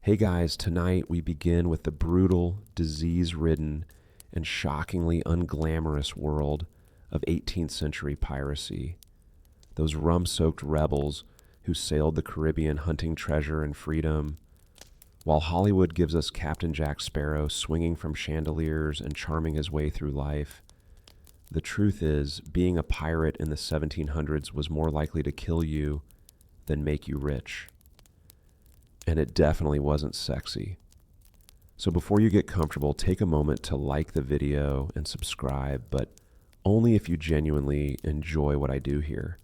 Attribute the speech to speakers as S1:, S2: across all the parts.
S1: Hey guys, tonight we begin with the brutal, disease-ridden, and shockingly unglamorous world of 18th century piracy. Those rum-soaked rebels who sailed the Caribbean hunting treasure and freedom, while Hollywood gives us Captain Jack Sparrow swinging from chandeliers and charming his way through life. The truth is, being a pirate in the 1700s was more likely to kill you than make you rich. And it definitely wasn't sexy. So before you get comfortable, take a moment to like the video and subscribe, but only if you genuinely enjoy what I do here.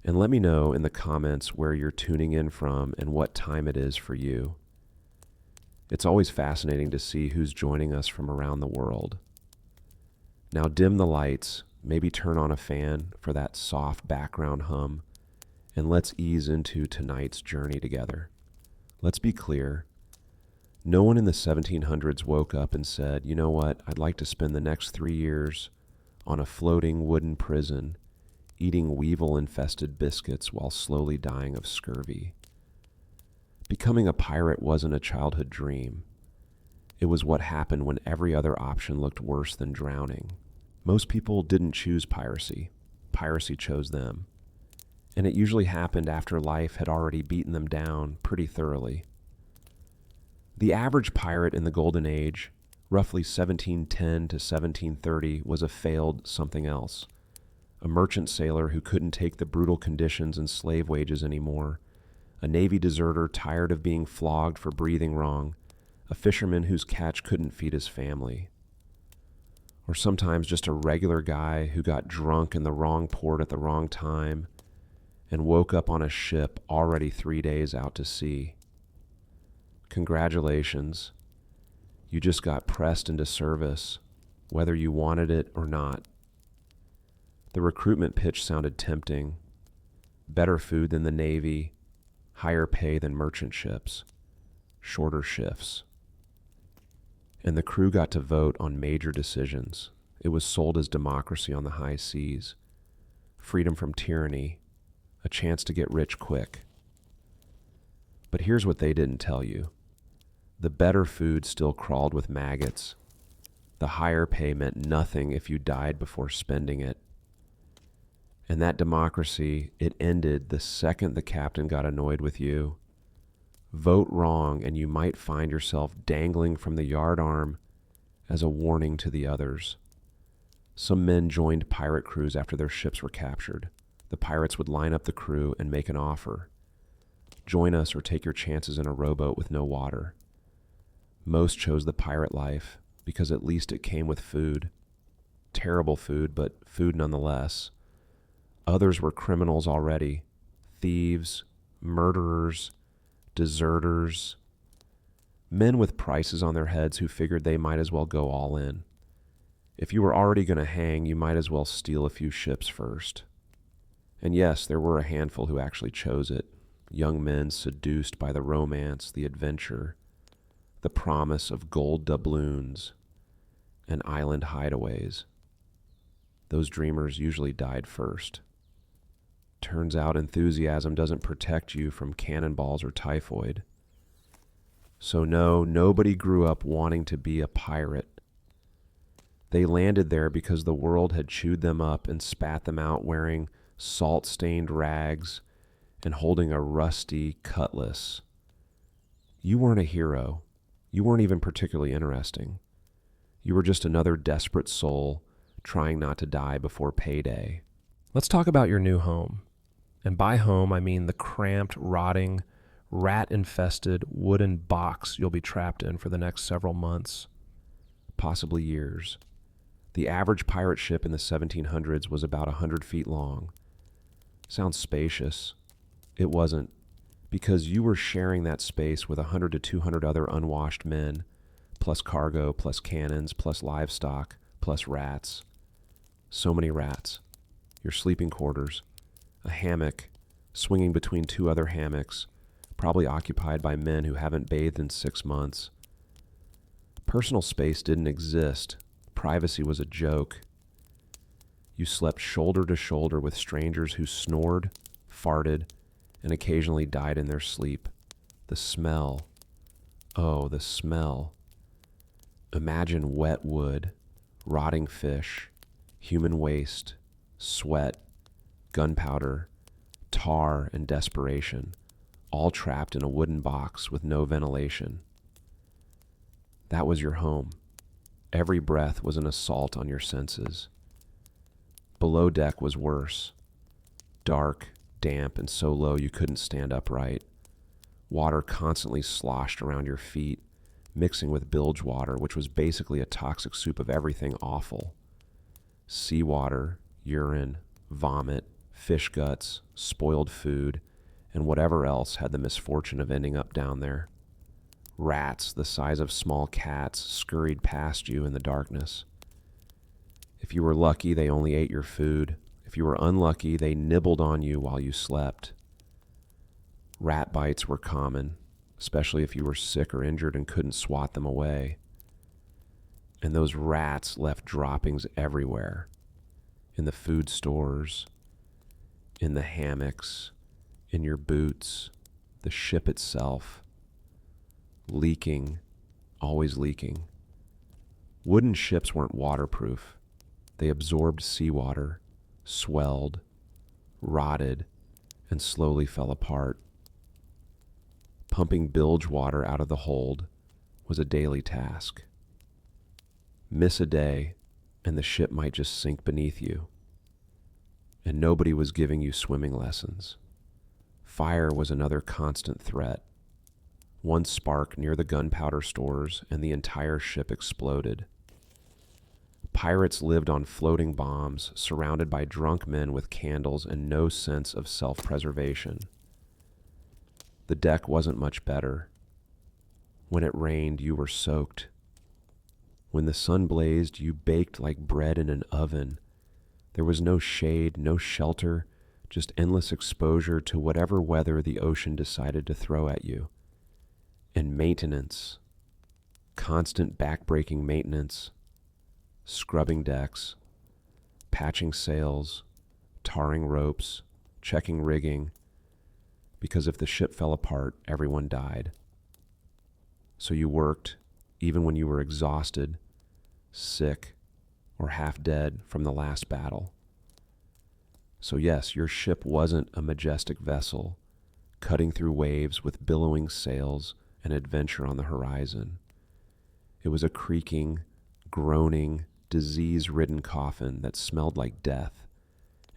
S1: And let me know in the comments where you're tuning in from and what time it is for you. It's always fascinating to see who's joining us from around the world. Now dim the lights, maybe turn on a fan for that soft background hum, and let's ease into tonight's journey together. Let's be clear. No one in the 1700s woke up and said, you know what, I'd like to spend the next 3 years on a floating wooden prison, eating weevil-infested biscuits while slowly dying of scurvy. Becoming a pirate wasn't a childhood dream. It was what happened when every other option looked worse than drowning. Most people didn't choose piracy. Piracy chose them. And it usually happened after life had already beaten them down pretty thoroughly. The average pirate in the Golden Age, roughly 1710 to 1730, was a failed something else. A merchant sailor who couldn't take the brutal conditions and slave wages anymore, a Navy deserter tired of being flogged for breathing wrong, a fisherman whose catch couldn't feed his family. Or sometimes just a regular guy who got drunk in the wrong port at the wrong time and woke up on a ship already 3 days out to sea. Congratulations. You just got pressed into service, whether you wanted it or not. The recruitment pitch sounded tempting. Better food than the Navy, higher pay than merchant ships, shorter shifts. And the crew got to vote on major decisions. It was sold as democracy on the high seas, freedom from tyranny, a chance to get rich quick. But here's what they didn't tell you. The better food still crawled with maggots. The higher pay meant nothing if you died before spending it. And that democracy, it ended the second the captain got annoyed with you. Vote wrong and you might find yourself dangling from the yardarm as a warning to the others. Some men joined pirate crews after their ships were captured. The pirates would line up the crew and make an offer. Join us or take your chances in a rowboat with no water. Most chose the pirate life because at least it came with food. Terrible food, but food nonetheless. Others were criminals already. Thieves, murderers, deserters. Men with prices on their heads who figured they might as well go all in. If you were already going to hang, you might as well steal a few ships first. And yes, there were a handful who actually chose it. Young men seduced by the romance, the adventure, the promise of gold doubloons and island hideaways. Those dreamers usually died first. Turns out enthusiasm doesn't protect you from cannonballs or typhoid. So no, nobody grew up wanting to be a pirate. They landed there because the world had chewed them up and spat them out wearing salt-stained rags and holding a rusty cutlass. You weren't a hero. You weren't even particularly interesting. You were just another desperate soul trying not to die before payday. Let's talk about your new home. And by home, I mean the cramped, rotting, rat-infested wooden box you'll be trapped in for the next several months, possibly years. The average pirate ship in the 1700s was about 100 feet long. Sounds spacious. It wasn't, because you were sharing that space with 100 to 200 other unwashed men, plus cargo, plus cannons, plus livestock, plus rats. So many rats. Your sleeping quarters. A hammock, swinging between 2 other hammocks, probably occupied by men who haven't bathed in 6 months. Personal space didn't exist. Privacy was a joke. You slept shoulder to shoulder with strangers who snored, farted, and occasionally died in their sleep. The smell, Oh, the smell. Imagine wet wood, rotting fish, human waste, sweat, gunpowder, tar, and desperation, all trapped in a wooden box with no ventilation. That was your home. Every breath was an assault on your senses. Below deck was worse. Dark, damp, and so low you couldn't stand upright. Water constantly sloshed around your feet, mixing with bilge water, which was basically a toxic soup of everything awful. Seawater, urine, vomit, fish guts, spoiled food, and whatever else had the misfortune of ending up down there. Rats the size of small cats scurried past you in the darkness. If you were lucky, they only ate your food. If you were unlucky, they nibbled on you while you slept. Rat bites were common, especially if you were sick or injured and couldn't swat them away. And those rats left droppings everywhere, in the food stores, in the hammocks, in your boots, the ship itself, leaking, always leaking. Wooden ships weren't waterproof. They absorbed seawater, swelled, rotted, and slowly fell apart. Pumping bilge water out of the hold was a daily task. Miss a day, and the ship might just sink beneath you. And nobody was giving you swimming lessons. Fire was another constant threat. One spark near the gunpowder stores, and the entire ship exploded. Pirates lived on floating bombs, surrounded by drunk men with candles and no sense of self-preservation. The deck wasn't much better. When it rained, you were soaked. When the sun blazed, you baked like bread in an oven. There was no shade, no shelter, just endless exposure to whatever weather the ocean decided to throw at you. And maintenance. Constant back-breaking maintenance. Scrubbing decks. Patching sails. Tarring ropes. Checking rigging. Because if the ship fell apart, everyone died. So you worked, even when you were exhausted, sick, or half dead from the last battle. So yes, your ship wasn't a majestic vessel, cutting through waves with billowing sails and adventure on the horizon. It was a creaking, groaning, disease-ridden coffin that smelled like death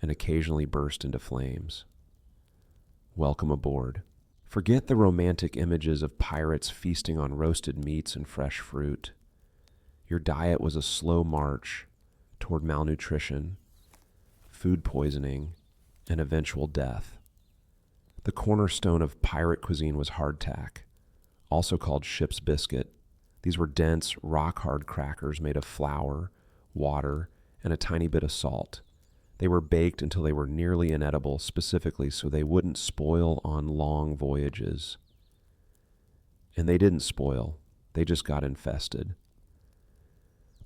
S1: and occasionally burst into flames. Welcome aboard. Forget the romantic images of pirates feasting on roasted meats and fresh fruit. Your diet was a slow march toward malnutrition, food poisoning, and eventual death. The cornerstone of pirate cuisine was hardtack, also called ship's biscuit. These were dense, rock-hard crackers made of flour, water, and a tiny bit of salt. They were baked until they were nearly inedible, specifically so they wouldn't spoil on long voyages. And they didn't spoil, they just got infested.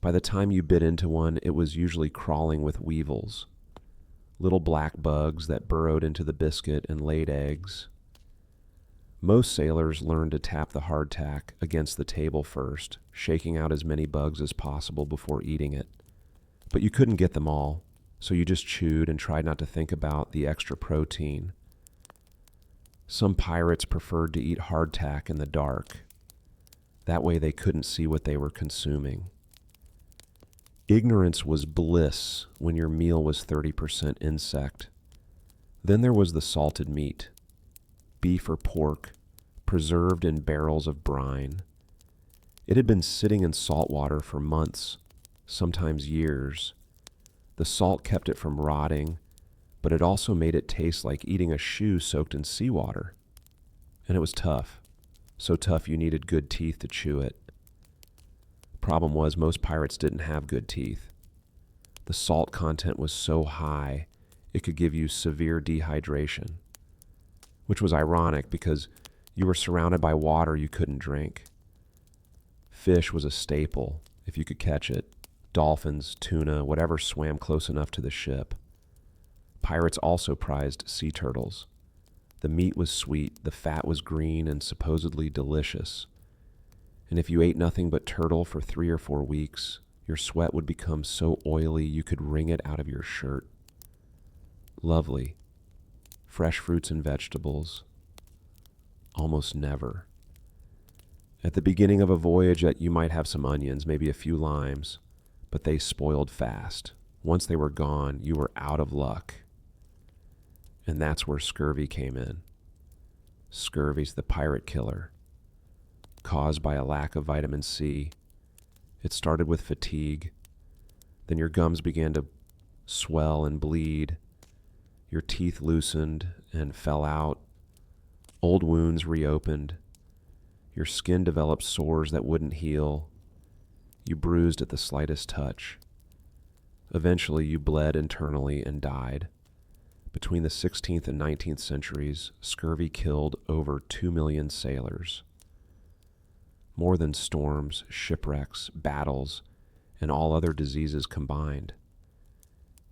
S1: By the time you bit into one, it was usually crawling with weevils, little black bugs that burrowed into the biscuit and laid eggs. Most sailors learned to tap the hardtack against the table first, shaking out as many bugs as possible before eating it. But you couldn't get them all, so you just chewed and tried not to think about the extra protein. Some pirates preferred to eat hardtack in the dark. That way they couldn't see what they were consuming. Ignorance was bliss when your meal was 30% insect. Then there was the salted meat, beef or pork, preserved in barrels of brine. It had been sitting in salt water for months, sometimes years. The salt kept it from rotting, but it also made it taste like eating a shoe soaked in seawater. And it was tough, so tough you needed good teeth to chew it. Problem was, most pirates didn't have good teeth. The salt content was so high, it could give you severe dehydration, which was ironic because you were surrounded by water you couldn't drink. Fish was a staple, if you could catch it. Dolphins, tuna, whatever swam close enough to the ship. Pirates also prized sea turtles. The meat was sweet, the fat was green and supposedly delicious. And if you ate nothing but turtle for 3 or 4 weeks, your sweat would become so oily you could wring it out of your shirt. Lovely. Fresh fruits and vegetables. Almost never. At the beginning of a voyage, you might have some onions, maybe a few limes, but they spoiled fast. Once they were gone, you were out of luck. And that's where scurvy came in. Scurvy's the pirate killer, caused by a lack of vitamin C. It started with fatigue. Then your gums began to swell and bleed. Your teeth loosened and fell out. Old wounds reopened. Your skin developed sores that wouldn't heal. You bruised at the slightest touch. Eventually, you bled internally and died. Between the 16th and 19th centuries, scurvy killed over 2 million sailors. More than storms, shipwrecks, battles, and all other diseases combined.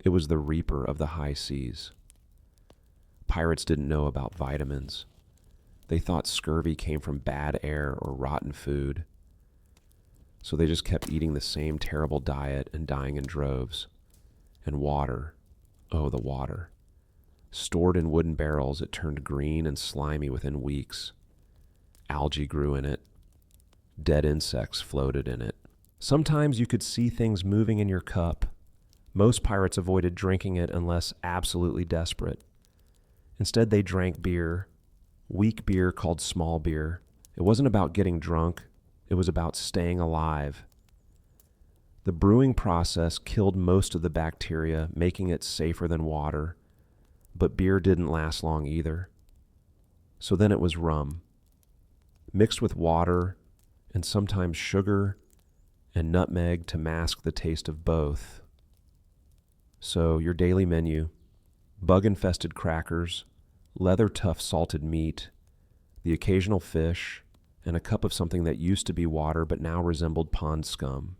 S1: It was the reaper of the high seas. Pirates didn't know about vitamins. They thought scurvy came from bad air or rotten food. So they just kept eating the same terrible diet and dying in droves. And water, oh, the water. Stored in wooden barrels, it turned green and slimy within weeks. Algae grew in it. Dead insects floated in it. Sometimes you could see things moving in your cup. Most pirates avoided drinking it unless absolutely desperate. Instead, they drank beer, weak beer called small beer. It wasn't about getting drunk. It was about staying alive. The brewing process killed most of the bacteria, making it safer than water. But beer didn't last long either. So then it was rum, mixed with water and sometimes sugar and nutmeg to mask the taste of both. So your daily menu: bug-infested crackers, leather-tough salted meat, the occasional fish, and a cup of something that used to be water but now resembled pond scum.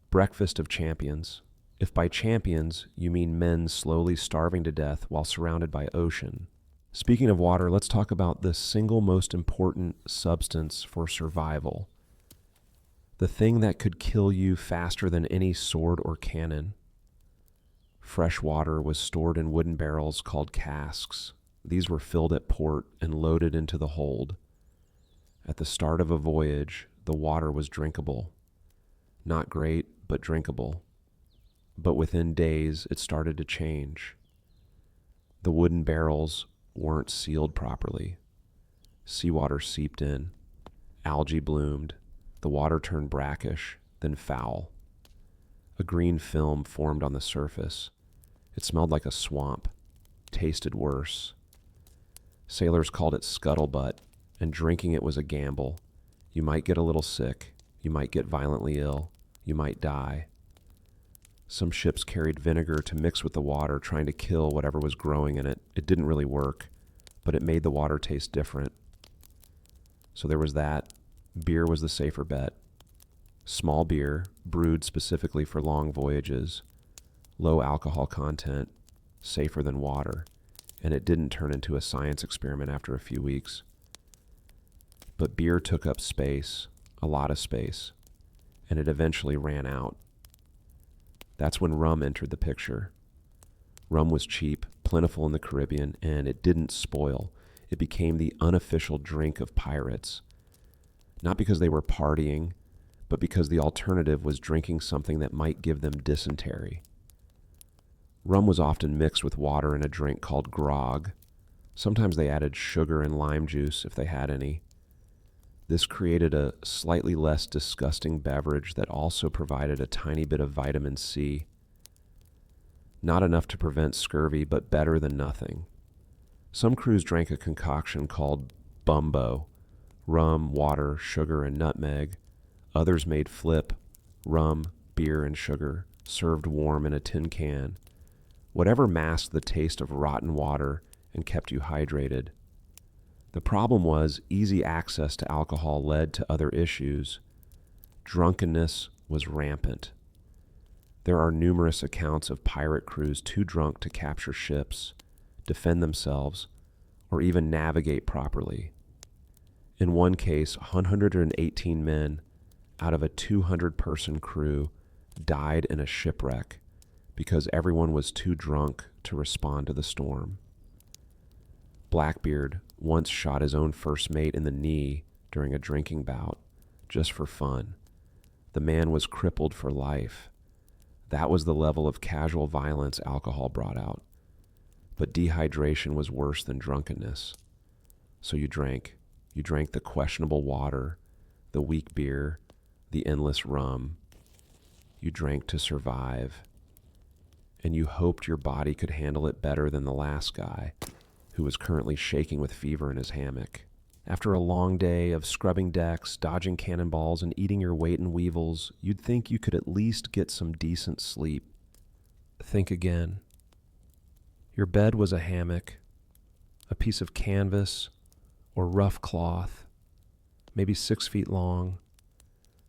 S1: Breakfast of champions. If by champions you mean men slowly starving to death while surrounded by ocean. Speaking of water, let's talk about the single most important substance for survival. The thing that could kill you faster than any sword or cannon. Fresh water was stored in wooden barrels called casks. These were filled at port and loaded into the hold. At the start of a voyage, the water was drinkable. Not great, but drinkable. But within days, it started to change. The wooden barrels weren't sealed properly. Seawater seeped in. Algae bloomed. The water turned brackish, then foul. A green film formed on the surface. It smelled like a swamp, tasted worse. Sailors called it scuttlebutt, and drinking it was a gamble. You might get a little sick. You might get violently ill. You might die. Some ships carried vinegar to mix with the water, trying to kill whatever was growing in it. It didn't really work, but it made the water taste different. So there was that. Beer was the safer bet. Small beer, brewed specifically for long voyages, low alcohol content, safer than water, and it didn't turn into a science experiment after a few weeks. But beer took up space, a lot of space, and it eventually ran out. That's when rum entered the picture. Rum was cheap, plentiful in the Caribbean, and it didn't spoil. It became the unofficial drink of pirates. Not because they were partying, but because the alternative was drinking something that might give them dysentery. Rum was often mixed with water in a drink called grog. Sometimes they added sugar and lime juice if they had any. This created a slightly less disgusting beverage that also provided a tiny bit of vitamin C. Not enough to prevent scurvy, but better than nothing. Some crews drank a concoction called bumbo, rum, water, sugar, and nutmeg. Others made flip, rum, beer, and sugar, served warm in a tin can. Whatever masked the taste of rotten water and kept you hydrated. The problem was easy access to alcohol led to other issues. Drunkenness was rampant. There are numerous accounts of pirate crews too drunk to capture ships, defend themselves, or even navigate properly. In one case, 118 men out of a 200-person crew died in a shipwreck because everyone was too drunk to respond to the storm. Blackbeard once shot his own first mate in the knee during a drinking bout, just for fun. The man was crippled for life. That was the level of casual violence alcohol brought out. But dehydration was worse than drunkenness. So you drank. You drank the questionable water, the weak beer, the endless rum. You drank to survive. And you hoped your body could handle it better than the last guy, who was currently shaking with fever in his hammock. After a long day of scrubbing decks, dodging cannonballs, and eating your weight in weevils, you'd think you could at least get some decent sleep. Think again. Your bed was a hammock, a piece of canvas or rough cloth, maybe 6 feet long,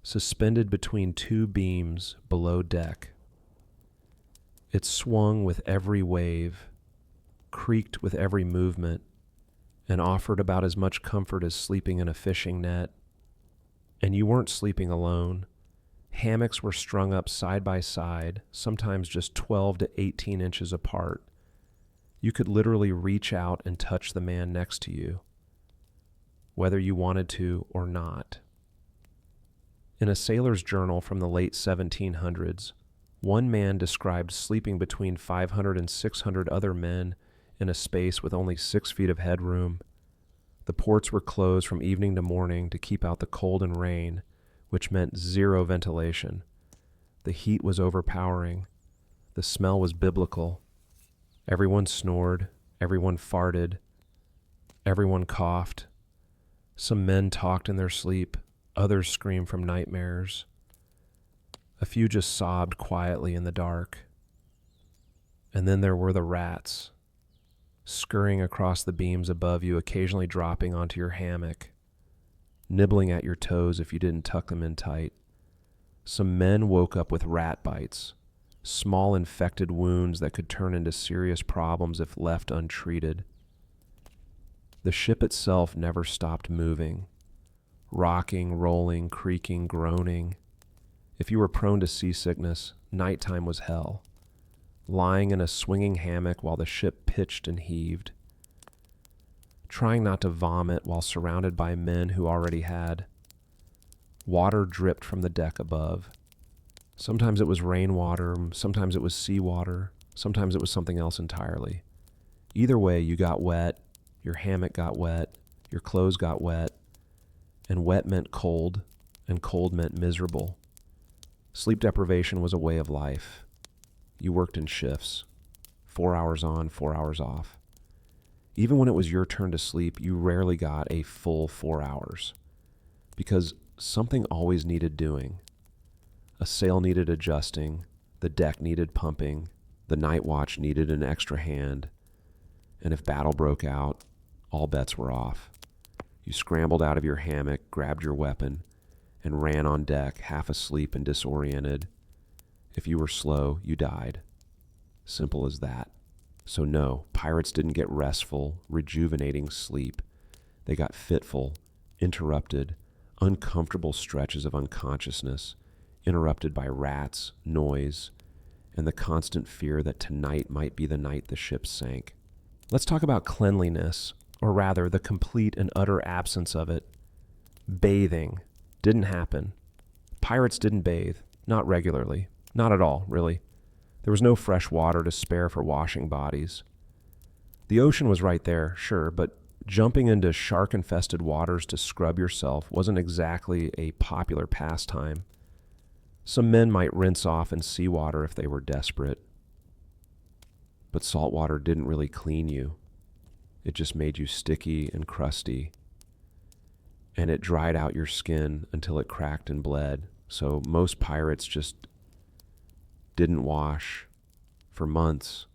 S1: suspended between two beams below deck. It swung with every wave, creaked with every movement, and offered about as much comfort as sleeping in a fishing net. And you weren't sleeping alone. Hammocks were strung up side by side, sometimes just 12 to 18 inches apart. You could literally reach out and touch the man next to you, whether you wanted to or not. In a sailor's journal from the late 1700s, one man described sleeping between 500 and 600 other men in a space with only 6 feet of headroom. The ports were closed from evening to morning to keep out the cold and rain, which meant zero ventilation. The heat was overpowering. The smell was biblical. Everyone snored. Everyone farted. Everyone coughed. Some men talked in their sleep. Others screamed from nightmares. A few just sobbed quietly in the dark. And then there were the rats, scurrying across the beams above you, occasionally dropping onto your hammock, nibbling at your toes if you didn't tuck them in tight. Some men woke up with rat bites, small infected wounds that could turn into serious problems if left untreated. The ship itself never stopped moving, rocking, rolling, creaking, groaning. If you were prone to seasickness, nighttime was hell. Lying in a swinging hammock while the ship pitched and heaved. Trying not to vomit while surrounded by men who already had. Water dripped from the deck above. Sometimes it was rainwater, sometimes it was seawater, sometimes it was something else entirely. Either way, you got wet, your hammock got wet, your clothes got wet, and wet meant cold, and cold meant miserable. Sleep deprivation was a way of life. You worked in shifts, 4 hours on, 4 hours off. Even when it was your turn to sleep, you rarely got a full 4 hours, because something always needed doing. A sail needed adjusting, the deck needed pumping, the night watch needed an extra hand, and if battle broke out, all bets were off. You scrambled out of your hammock, grabbed your weapon, and ran on deck, half asleep and disoriented. If you were slow, you died. Simple as that. So no, pirates didn't get restful, rejuvenating sleep. They got fitful, interrupted, uncomfortable stretches of unconsciousness, interrupted by rats, noise, and the constant fear that tonight might be the night the ship sank. Let's talk about cleanliness, or rather, the complete and utter absence of it. Bathing didn't happen. Pirates didn't bathe, not regularly. Not at all, really. There was no fresh water to spare for washing bodies. The ocean was right there, sure, but jumping into shark-infested waters to scrub yourself wasn't exactly a popular pastime. Some men might rinse off in seawater if they were desperate. But salt water didn't really clean you. It just made you sticky and crusty. And it dried out your skin until it cracked and bled. So most pirates just didn't wash for months,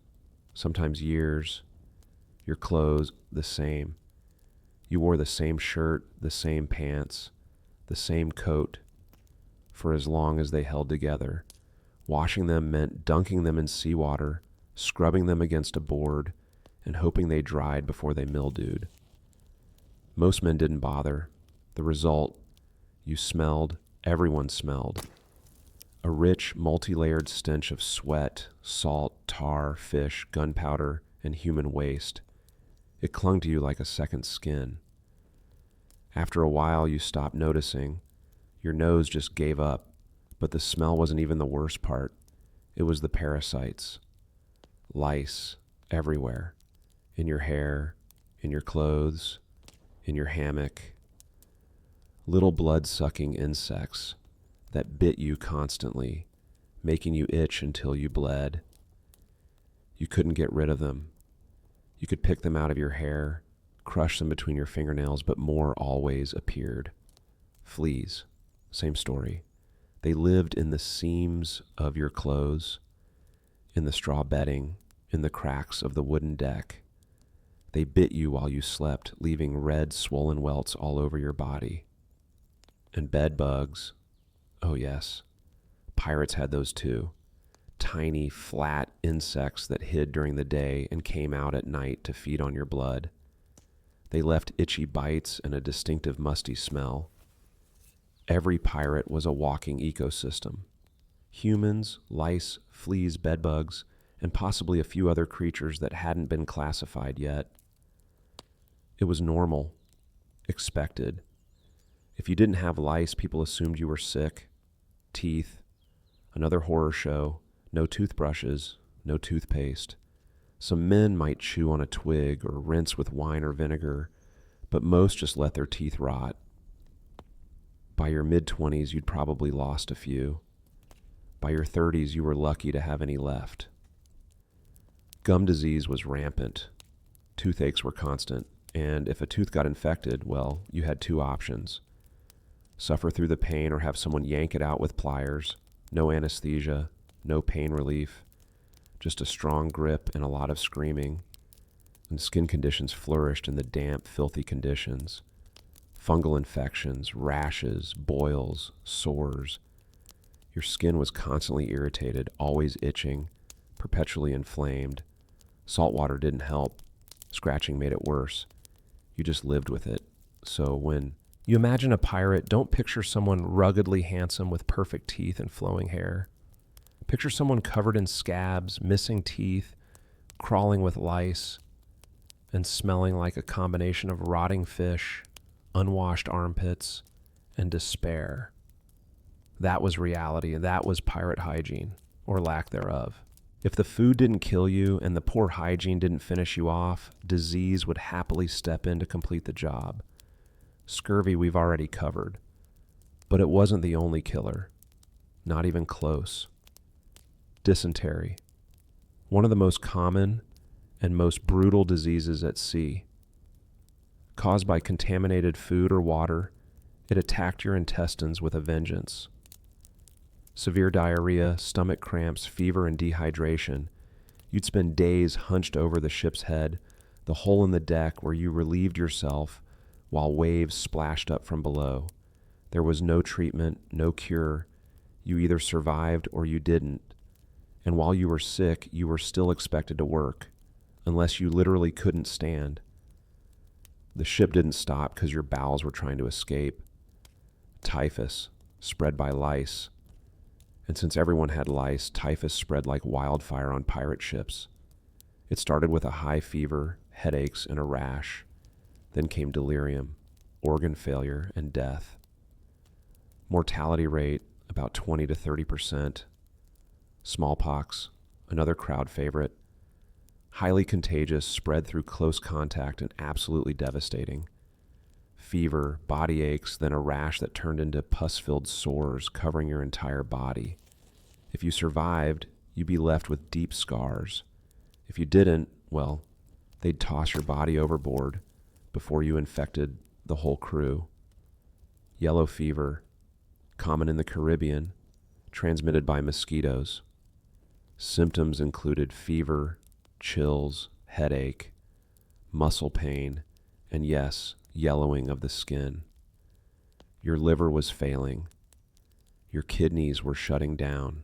S1: sometimes years. Your clothes, the same. You wore the same shirt, the same pants, the same coat for as long as they held together. Washing them meant dunking them in seawater, scrubbing them against a board, and hoping they dried before they mildewed. Most men didn't bother. The result, everyone smelled, a rich, multi-layered stench of sweat, salt, tar, fish, gunpowder, and human waste. It clung to you like a second skin. After a while, you stopped noticing. Your nose just gave up, but the smell wasn't even the worst part. It was the parasites. Lice everywhere, in your hair, in your clothes, in your hammock. Little blood-sucking insects that bit you constantly, making you itch until you bled. You couldn't get rid of them. You could pick them out of your hair, crush them between your fingernails, but more always appeared. Fleas, same story. They lived in the seams of your clothes, in the straw bedding, in the cracks of the wooden deck. They bit you while you slept, leaving red, swollen welts all over your body. And bed bugs, oh yes, pirates had those too. Tiny, flat insects that hid during the day and came out at night to feed on your blood. They left itchy bites and a distinctive musty smell. Every pirate was a walking ecosystem. Humans, lice, fleas, bedbugs, and possibly a few other creatures that hadn't been classified yet. It was normal, expected. If you didn't have lice, people assumed you were sick. Teeth, another horror show, no toothbrushes, no toothpaste. Some men might chew on a twig or rinse with wine or vinegar, but most just let their teeth rot. By your mid-20s, you'd probably lost a few. By your 30s, you were lucky to have any left. Gum disease was rampant. Toothaches were constant, and if a tooth got infected, well, you had two options. Suffer through the pain or have someone yank it out with pliers. No anesthesia, no pain relief, just a strong grip and a lot of screaming. And skin conditions flourished in the damp, filthy conditions. Fungal infections, rashes, boils, sores. Your skin was constantly irritated, always itching, perpetually inflamed. Salt water didn't help. Scratching made it worse. You just lived with it. So when you imagine a pirate, don't picture someone ruggedly handsome with perfect teeth and flowing hair. Picture someone covered in scabs, missing teeth, crawling with lice, and smelling like a combination of rotting fish, unwashed armpits, and despair. That was reality, and that was pirate hygiene, or lack thereof. If the food didn't kill you and the poor hygiene didn't finish you off, disease would happily step in to complete the job. Scurvy we've already covered, but it wasn't the only killer. Not even close. Dysentery, one of the most common and most brutal diseases at sea. Caused by contaminated food or water, it attacked your intestines with a vengeance. Severe diarrhea, stomach cramps, fever, and dehydration. You'd spend days hunched over the ship's head, the hole in the deck where you relieved yourself while waves splashed up from below. There was no treatment, no cure. You either survived or you didn't. And while you were sick, you were still expected to work, unless you literally couldn't stand. The ship didn't stop because your bowels were trying to escape. Typhus, spread by lice. And since everyone had lice, typhus spread like wildfire on pirate ships. It started with a high fever, headaches, and a rash. Then came delirium, organ failure, and death. Mortality rate, about 20 to 30%. Smallpox, another crowd favorite. Highly contagious, spread through close contact, and absolutely devastating. Fever, body aches, then a rash that turned into pus-filled sores covering your entire body. If you survived, you'd be left with deep scars. If you didn't, well, they'd toss your body overboard before you infected the whole crew. Yellow fever, common in the Caribbean, transmitted by mosquitoes. Symptoms included fever, chills, headache, muscle pain, and yes, yellowing of the skin. Your liver was failing. Your kidneys were shutting down.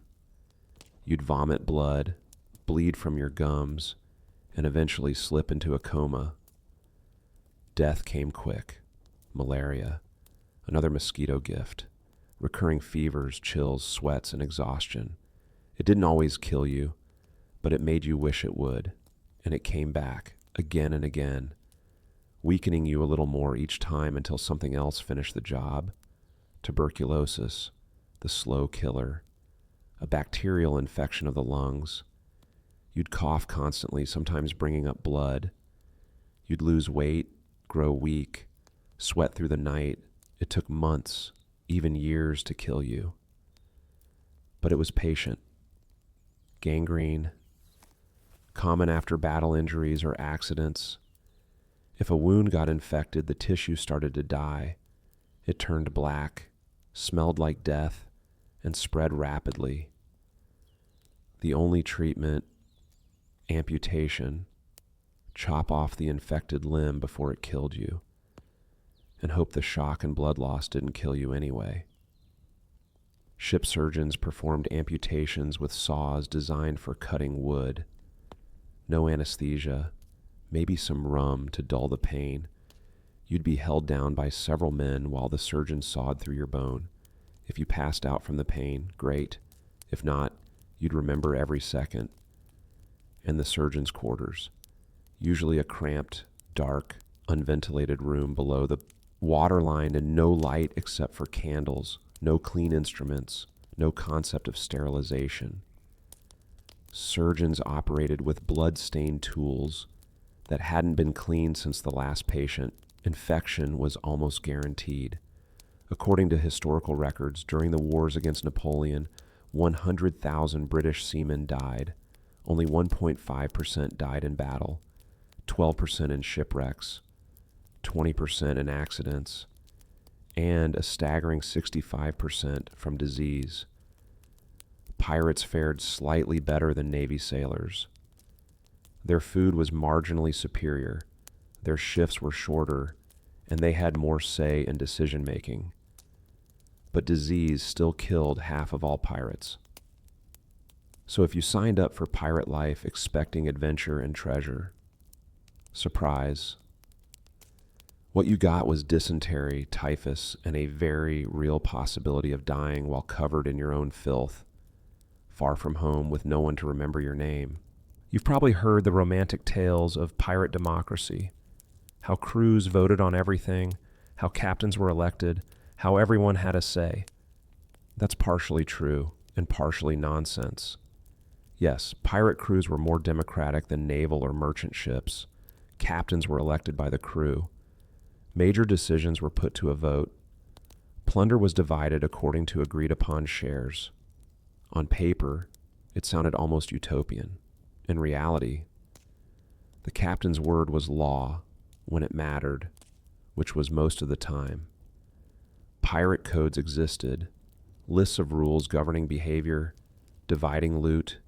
S1: You'd vomit blood, bleed from your gums, and eventually slip into a coma. Death came quick. Malaria. Another mosquito gift. Recurring fevers, chills, sweats, and exhaustion. It didn't always kill you, but it made you wish it would, and it came back again and again, weakening you a little more each time until something else finished the job. Tuberculosis, the slow killer, a bacterial infection of the lungs. You'd cough constantly, sometimes bringing up blood. You'd lose weight, grow weak, sweat through the night. It took months, even years to kill you. But it was patient. Gangrene, common after battle injuries or accidents. If a wound got infected, the tissue started to die. It turned black, smelled like death, and spread rapidly. The only treatment, amputation. Chop off the infected limb before it killed you, and hope the shock and blood loss didn't kill you anyway. Ship surgeons performed amputations with saws designed for cutting wood. No anesthesia, maybe some rum to dull the pain. You'd be held down by several men while the surgeon sawed through your bone. If you passed out from the pain, great. If not, you'd remember every second. And the surgeon's quarters, usually a cramped, dark, unventilated room below the waterline and no light except for candles, no clean instruments, no concept of sterilization. Surgeons operated with blood-stained tools that hadn't been cleaned since the last patient. Infection was almost guaranteed. According to historical records, during the wars against Napoleon, 100,000 British seamen died. Only 1.5% died in battle, 12% in shipwrecks, 20% in accidents, and a staggering 65% from disease. Pirates fared slightly better than Navy sailors. Their food was marginally superior, their shifts were shorter, and they had more say in decision-making. But disease still killed half of all pirates. So if you signed up for pirate life expecting adventure and treasure, surprise. What you got was dysentery, typhus, and a very real possibility of dying while covered in your own filth, far from home with no one to remember your name. You've probably heard the romantic tales of pirate democracy, how crews voted on everything, how captains were elected, how everyone had a say. That's partially true and partially nonsense. Yes, pirate crews were more democratic than naval or merchant ships. Captains were elected by the crew. Major decisions were put to a vote. Plunder was divided according to agreed-upon shares. On paper, it sounded almost utopian. In reality, the captain's word was law when it mattered, which was most of the time. Pirate codes existed, lists of rules governing behavior, dividing loot,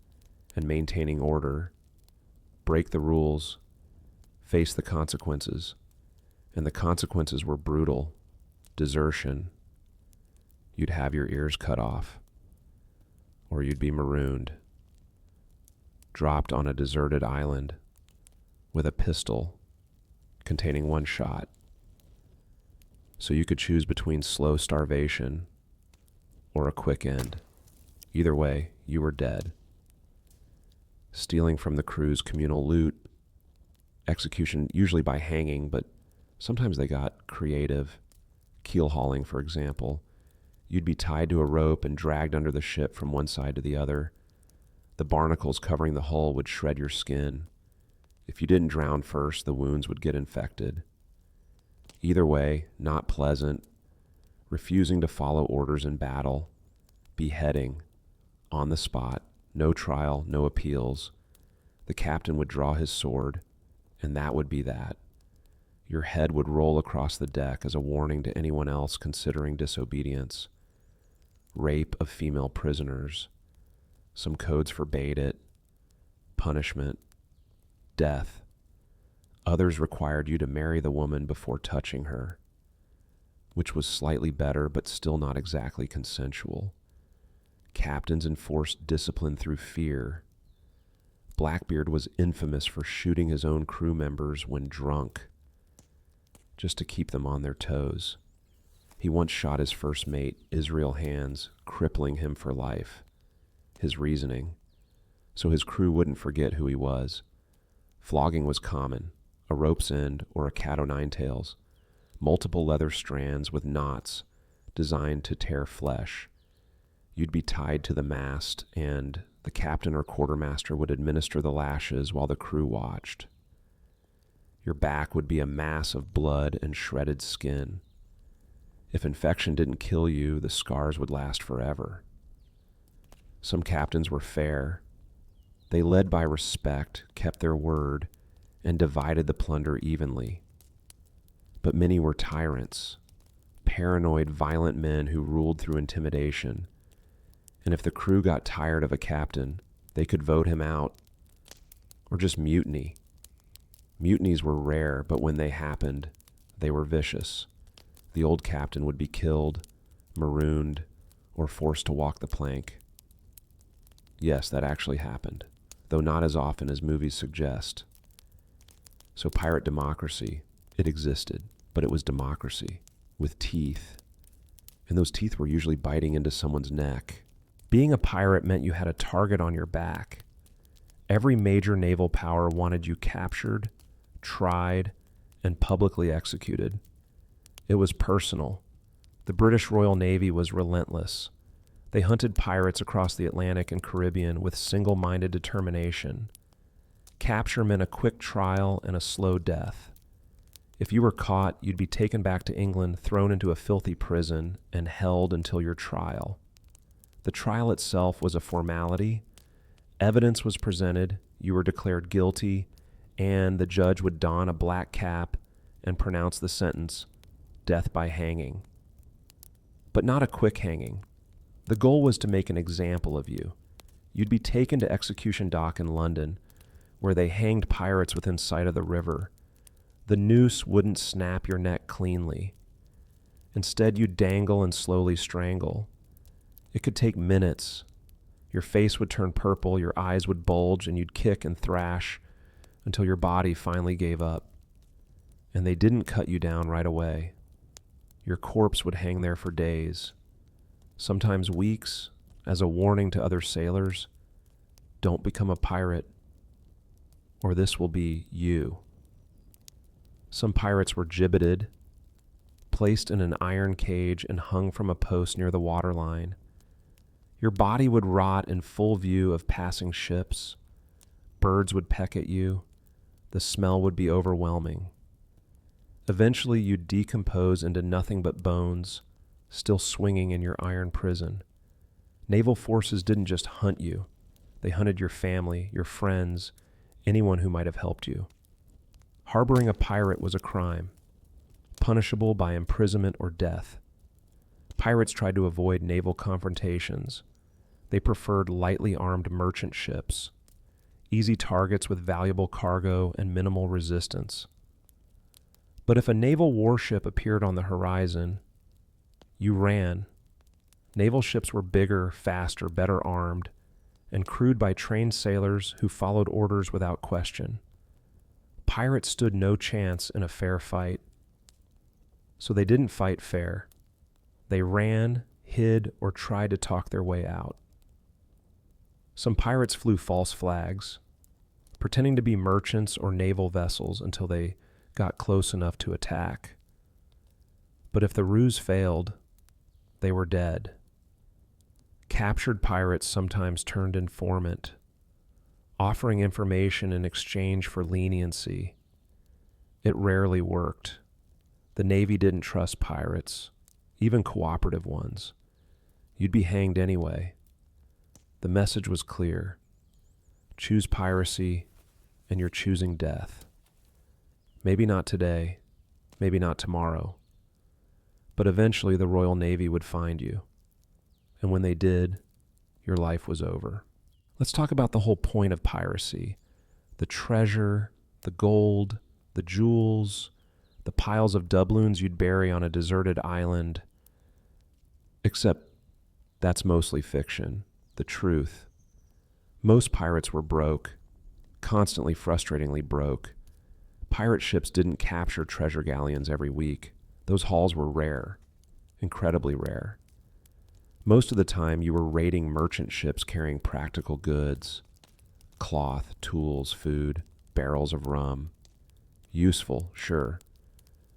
S1: and maintaining order. Break the rules, face the consequences, and the consequences were brutal. Desertion. You'd have your ears cut off, or you'd be marooned, dropped on a deserted island with a pistol containing one shot. So you could choose between slow starvation or a quick end. Either way, you were dead. Stealing from the crew's communal loot, execution usually by hanging, but sometimes they got creative. Keel hauling, for example. You'd be tied to a rope and dragged under the ship from one side to the other. The barnacles covering the hull would shred your skin. If you didn't drown first, the wounds would get infected. Either way, not pleasant. Refusing to follow orders in battle. Beheading. On the spot. No trial, no appeals. The captain would draw his sword, and that would be that. Your head would roll across the deck as a warning to anyone else considering disobedience. Rape of female prisoners. Some codes forbade it. Punishment. Death. Others required you to marry the woman before touching her, which was slightly better but still not exactly consensual. Captains enforced discipline through fear. Blackbeard was infamous for shooting his own crew members when drunk, just to keep them on their toes. He once shot his first mate, Israel Hands, crippling him for life. His reasoning: so his crew wouldn't forget who he was. Flogging was common, a rope's end or a cat-o'-nine-tails, multiple leather strands with knots designed to tear flesh. You'd be tied to the mast, and the captain or quartermaster would administer the lashes while the crew watched. Your back would be a mass of blood and shredded skin. If infection didn't kill you, the scars would last forever. Some captains were fair. They led by respect, kept their word, and divided the plunder evenly. But many were tyrants, paranoid, violent men who ruled through intimidation. And if the crew got tired of a captain, they could vote him out or just mutiny. Mutinies were rare, but when they happened, they were vicious. The old captain would be killed, marooned, or forced to walk the plank. Yes, that actually happened, though not as often as movies suggest. So pirate democracy, it existed, but it was democracy with teeth. And those teeth were usually biting into someone's neck. Being a pirate meant you had a target on your back. Every major naval power wanted you captured, tried, and publicly executed. It was personal. The British Royal Navy was relentless. They hunted pirates across the Atlantic and Caribbean with single-minded determination. Capture meant a quick trial and a slow death. If you were caught, you'd be taken back to England, thrown into a filthy prison, and held until your trial. The trial itself was a formality. Evidence was presented, you were declared guilty, and the judge would don a black cap and pronounce the sentence, death by hanging. But not a quick hanging. The goal was to make an example of you. You'd be taken to execution dock in London, where they hanged pirates within sight of the river. The noose wouldn't snap your neck cleanly. Instead, you'd dangle and slowly strangle. It could take minutes. Your face would turn purple, your eyes would bulge, and you'd kick and thrash until your body finally gave up. And they didn't cut you down right away. Your corpse would hang there for days, sometimes weeks, as a warning to other sailors, don't become a pirate, or this will be you. Some pirates were gibbeted, placed in an iron cage, and hung from a post near the waterline. Your body would rot in full view of passing ships. Birds would peck at you. The smell would be overwhelming. Eventually, you'd decompose into nothing but bones, still swinging in your iron prison. Naval forces didn't just hunt you. They hunted your family, your friends, anyone who might have helped you. Harboring a pirate was a crime, punishable by imprisonment or death. Pirates tried to avoid naval confrontations. They preferred lightly armed merchant ships, easy targets with valuable cargo and minimal resistance. But if a naval warship appeared on the horizon, you ran. Naval ships were bigger, faster, better armed, and crewed by trained sailors who followed orders without question. Pirates stood no chance in a fair fight. So they didn't fight fair. They ran, hid, or tried to talk their way out. Some pirates flew false flags, pretending to be merchants or naval vessels until they got close enough to attack. But if the ruse failed, they were dead. Captured pirates sometimes turned informant, offering information in exchange for leniency. It rarely worked. The Navy didn't trust pirates, even cooperative ones. You'd be hanged anyway. The message was clear. Choose piracy, and you're choosing death. Maybe not today, maybe not tomorrow, but eventually the Royal Navy would find you. And when they did, your life was over. Let's talk about the whole point of piracy. The treasure, the gold, the jewels, the piles of doubloons you'd bury on a deserted island. Except that's mostly fiction. The truth. Most pirates were broke, constantly frustratingly broke. Pirate ships didn't capture treasure galleons every week. Those hauls were rare. incredibly rare. Most of the time, you were raiding merchant ships carrying practical goods, cloth, tools, food, barrels of rum. Useful, sure,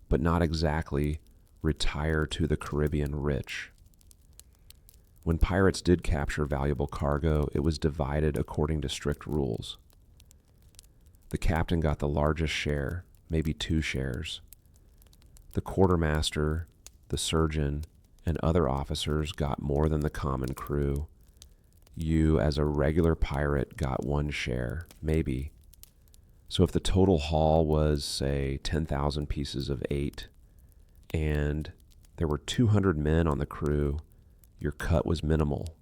S1: but not exactly retire to the Caribbean rich. When pirates did capture valuable cargo, it was divided according to strict rules. The captain got the largest share, maybe 2 shares. The quartermaster, the surgeon, and other officers got more than the common crew. You, as a regular pirate, got 1 share, maybe. So if the total haul was, say, 10,000 pieces of 8, and there were 200 men on the crew, your cut was minimal.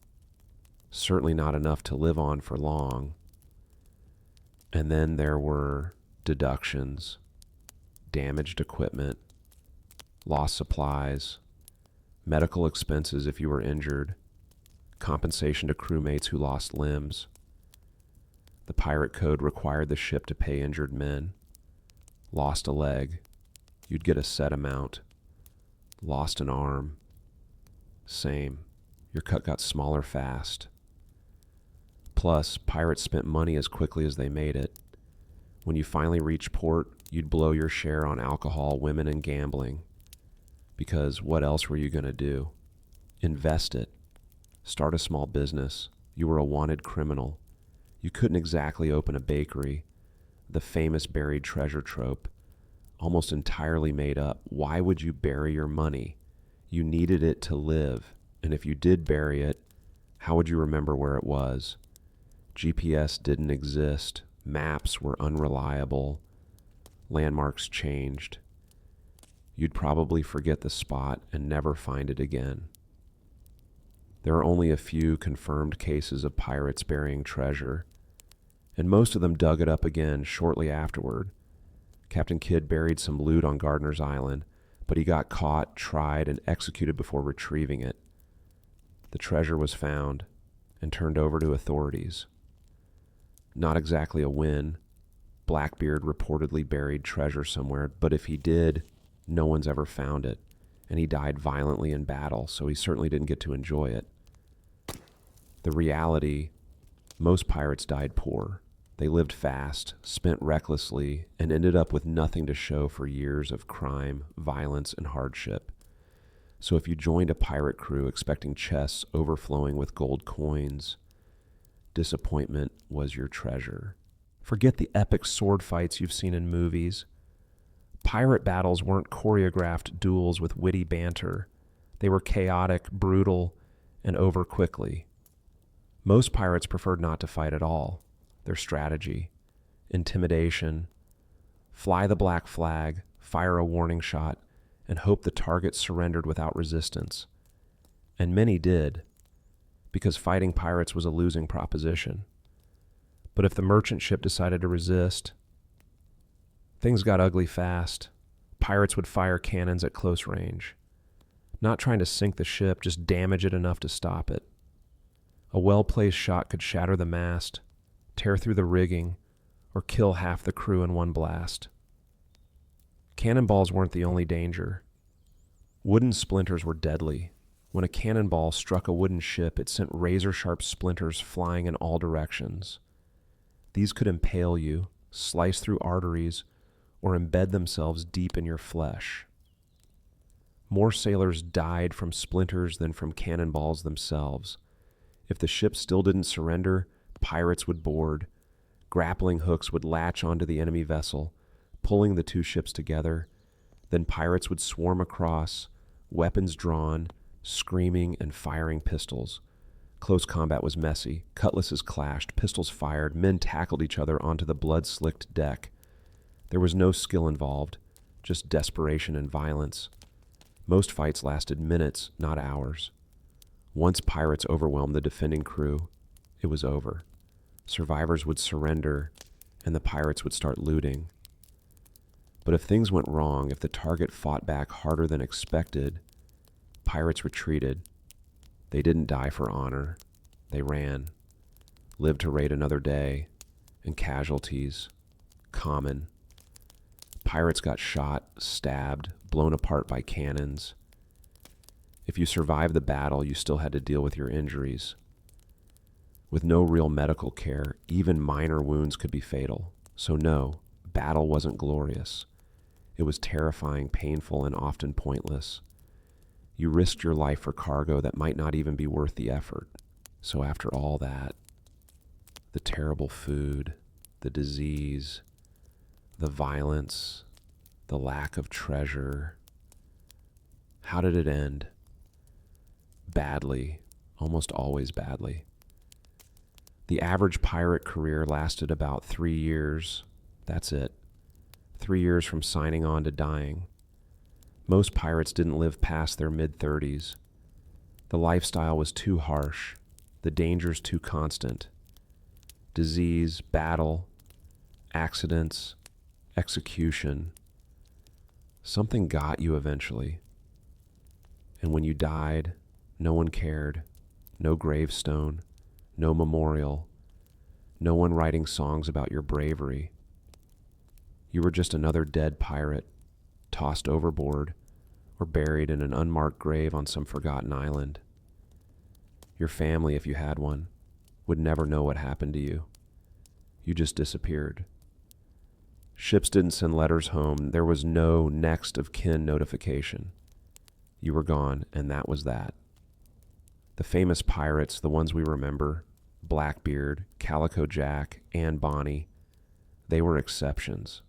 S1: Certainly not enough to live on for long. And then there were deductions, damaged equipment, lost supplies, medical expenses if you were injured, compensation to crewmates who lost limbs. The pirate code required the ship to pay injured men. Lost a leg, you'd get a set amount. Lost an arm, same. Your cut got smaller fast. Plus, pirates spent money as quickly as they made it. When you finally reached port, you'd blow your share on alcohol, women, and gambling. Because what else were you going to do? Invest it. Start a small business. You were a wanted criminal. You couldn't exactly open a bakery. The famous buried treasure trope, almost entirely made up. Why would you bury your money? You needed it to live. And if you did bury it, how would you remember where it was? GPS didn't exist. Maps were unreliable. Landmarks changed. You'd probably forget the spot and never find it again. There are only a few confirmed cases of pirates burying treasure, and most of them dug it up again shortly afterward. Captain Kidd buried some loot on Gardiner's Island, but he got caught, tried, and executed before retrieving it. The treasure was found and turned over to authorities. Not exactly a win. Blackbeard reportedly buried treasure somewhere, but if he did, no one's ever found it, and he died violently in battle, so he certainly didn't get to enjoy it. The reality, most pirates died poor. They lived fast, spent recklessly, and ended up with nothing to show for years of crime, violence, and hardship. So if you joined a pirate crew expecting chests overflowing with gold coins, disappointment was your treasure. Forget the epic sword fights you've seen in movies. Pirate battles weren't choreographed duels with witty banter. They were chaotic, brutal, and over quickly. Most pirates preferred not to fight at all. Their strategy, intimidation, fly the black flag, fire a warning shot, and hope the target surrendered without resistance. And many did, because fighting pirates was a losing proposition. But if the merchant ship decided to resist, things got ugly fast. Pirates would fire cannons at close range, not trying to sink the ship, just damage it enough to stop it. A well-placed shot could shatter the mast, tear through the rigging, or kill half the crew in one blast. Cannonballs weren't the only danger. Wooden splinters were deadly. When a cannonball struck a wooden ship, it sent razor-sharp splinters flying in all directions. These could impale you, slice through arteries, or embed themselves deep in your flesh. More sailors died from splinters than from cannonballs themselves. If the ship still didn't surrender, pirates would board. Grappling hooks would latch onto the enemy vessel, pulling the two ships together. Then pirates would swarm across, weapons drawn, screaming and firing pistols. Close combat was messy. Cutlasses clashed, pistols fired, men tackled each other onto the blood-slicked deck. There was no skill involved, just desperation and violence. Most fights lasted minutes, not hours. Once pirates overwhelmed the defending crew, it was over. Survivors would surrender, and the pirates would start looting. But if things went wrong, if the target fought back harder than expected, pirates retreated. They didn't die for honor. They ran, lived to raid another day, and casualties, common. Pirates got shot, stabbed, blown apart by cannons. If you survived the battle, you still had to deal with your injuries. With no real medical care, even minor wounds could be fatal. So no, battle wasn't glorious. It was terrifying, painful, and often pointless. You risked your life for cargo that might not even be worth the effort. So after all that, the terrible food, the disease, the violence, the lack of treasure, how did it end? Badly, almost always badly. The average pirate career lasted about 3 years. That's it. 3 years from signing on to dying. Most pirates didn't live past their mid-30s. The lifestyle was too harsh, the dangers too constant. Disease, battle, accidents, execution. Something got you eventually. And when you died, no one cared. No gravestone, no memorial, no one writing songs about your bravery. You were just another dead pirate, tossed overboard or buried in an unmarked grave on some forgotten island. Your family, if you had one, would never know what happened to you. You just disappeared. Ships didn't send letters home. There was no next of kin notification. You were gone, and that was that. The famous pirates, the ones we remember, Blackbeard, Calico Jack, and Bonnie, they were exceptions.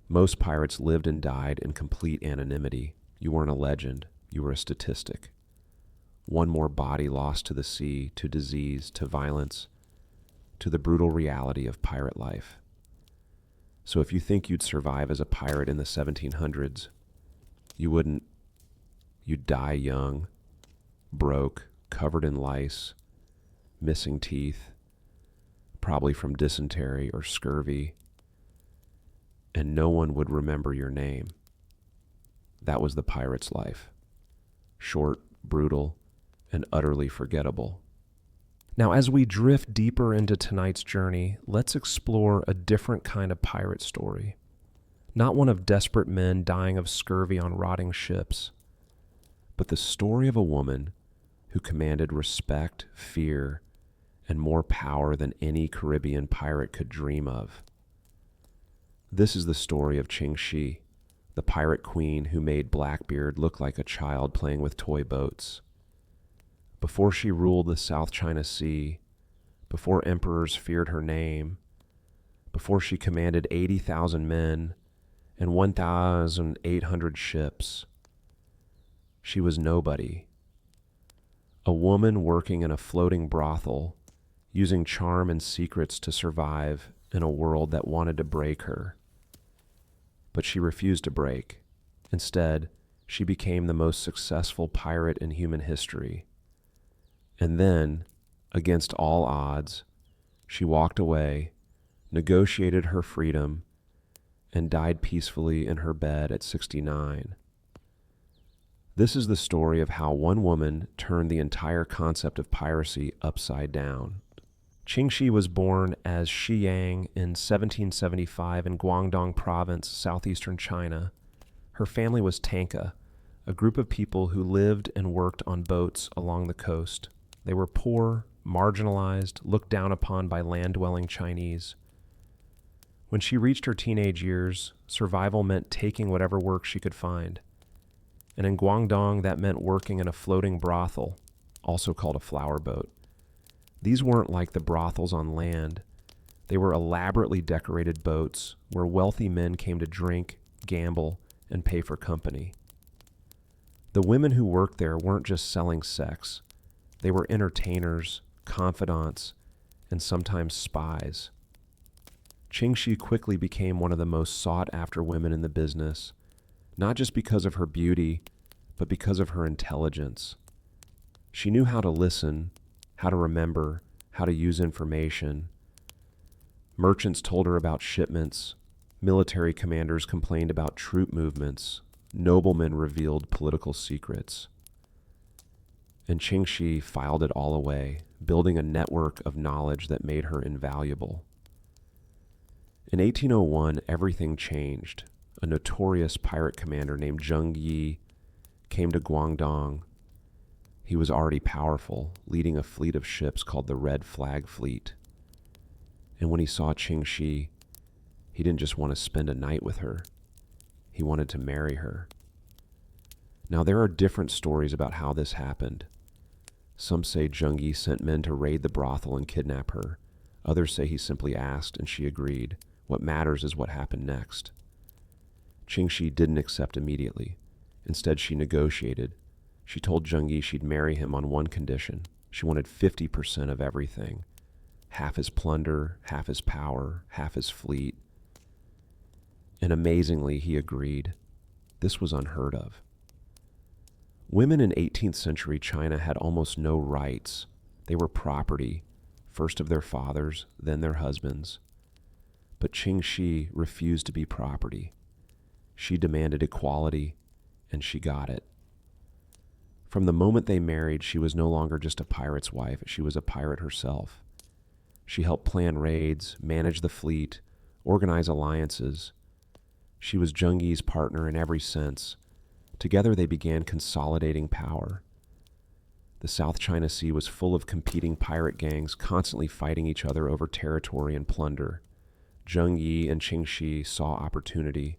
S1: Most pirates lived and died in complete anonymity. You weren't a legend. You were a statistic. One more body lost to the sea, to disease, to violence, to the brutal reality of pirate life. So if you think you'd survive as a pirate in the 1700s, you wouldn't. You'd die young, broke, covered in lice, missing teeth, probably from dysentery or scurvy, and no one would remember your name. That was the pirate's life. Short, brutal, and utterly forgettable. Now, as we drift deeper into tonight's journey, let's explore a different kind of pirate story. Not one of desperate men dying of scurvy on rotting ships, but the story of a woman who commanded respect, fear, and more power than any Caribbean pirate could dream of. This is the story of Ching Shih, the pirate queen who made Blackbeard look like a child playing with toy boats. Before she ruled the South China Sea, before emperors feared her name, before she commanded 80,000 men and 1,800 ships, she was nobody. A woman working in a floating brothel, using charm and secrets to survive in a world that wanted to break her. But she refused to break. Instead, she became the most successful pirate in human history. And then, against all odds, she walked away, negotiated her freedom, and died peacefully in her bed at 69. This is the story of how one woman turned the entire concept of piracy upside down. Ching Shih was born as Shi Yang in 1775 in Guangdong Province, southeastern China. Her family was Tanka, a group of people who lived and worked on boats along the coast. They were poor, marginalized, looked down upon by land-dwelling Chinese. When she reached her teenage years, survival meant taking whatever work she could find. And in Guangdong, that meant working in a floating brothel, also called a flower boat. These weren't like the brothels on land. They were elaborately decorated boats where wealthy men came to drink, gamble, and pay for company. The women who worked there weren't just selling sex. They were entertainers, confidants, and sometimes spies. Ching Shih quickly became one of the most sought-after women in the business, not just because of her beauty, but because of her intelligence. She knew how to listen, how to remember, how to use information. Merchants told her about shipments, military commanders complained about troop movements, noblemen revealed political secrets. And Ching Shih filed it all away, building a network of knowledge that made her invaluable. In 1801, everything changed. A notorious pirate commander named Zheng Yi came to Guangdong, He was already powerful, leading a fleet of ships called the Red Flag Fleet. And when he saw Ching Shih, he didn't just want to spend a night with her. He wanted to marry her. Now, there are different stories about how this happened. Some say Ching Shih sent men to raid the brothel and kidnap her. Others say he simply asked and she agreed. What matters is what happened next. Ching Shih didn't accept immediately. Instead, she negotiated. She told Ching Shih she'd marry him on one condition. She wanted 50% of everything. Half his plunder, half his power, half his fleet. And amazingly, he agreed. This was unheard of. Women in 18th century China had almost no rights. They were property, first of their fathers, then their husbands. But Ching Shih refused to be property. She demanded equality, and she got it. From the moment they married, she was no longer just a pirate's wife. She was a pirate herself. She helped plan raids, manage the fleet, organize alliances. She was Ching Shih's partner in every sense. Together they began consolidating power. The South China Sea was full of competing pirate gangs constantly fighting each other over territory and plunder. Ching Shih and Ching Shih saw opportunity.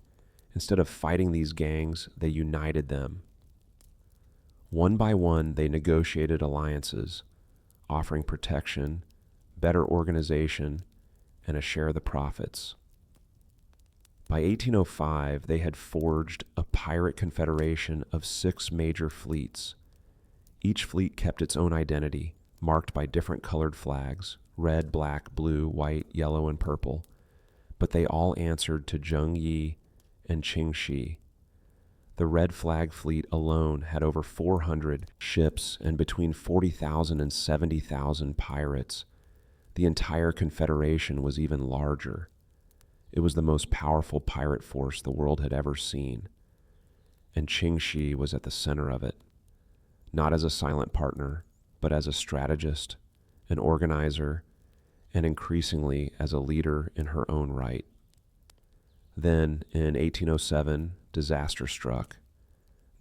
S1: Instead of fighting these gangs, they united them. One by one, they negotiated alliances, offering protection, better organization, and a share of the profits. By 1805, they had forged a pirate confederation of 6 major fleets. Each fleet kept its own identity, marked by different colored flags, red, black, blue, white, yellow, and purple. But they all answered to Ching Shih and Ching Shih. The Red Flag Fleet alone had over 400 ships and between 40,000 and 70,000 pirates. The entire confederation was even larger. It was the most powerful pirate force the world had ever seen. And Ching Shih was at the center of it, not as a silent partner, but as a strategist, an organizer, and increasingly as a leader in her own right. Then, in 1807, disaster struck.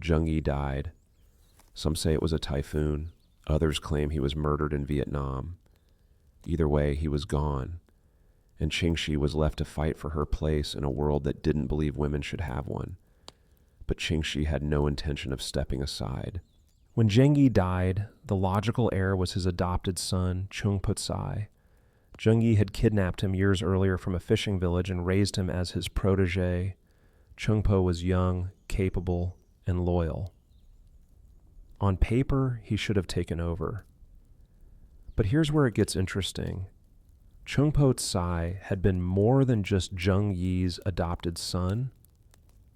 S1: Ching Shih died. Some say it was a typhoon. Others claim he was murdered in Vietnam. Either way, he was gone, and Ching Shih was left to fight for her place in a world that didn't believe women should have one. But Ching Shih had no intention of stepping aside. When Ching Shih died, the logical heir was his adopted son, Chung Putsai. Ching Shih had kidnapped him years earlier from a fishing village and raised him as his protege. Chung Po was young, capable, and loyal. On paper, he should have taken over. But here's where it gets interesting. Chung Po Tsai had been more than just Ching Shi's adopted son.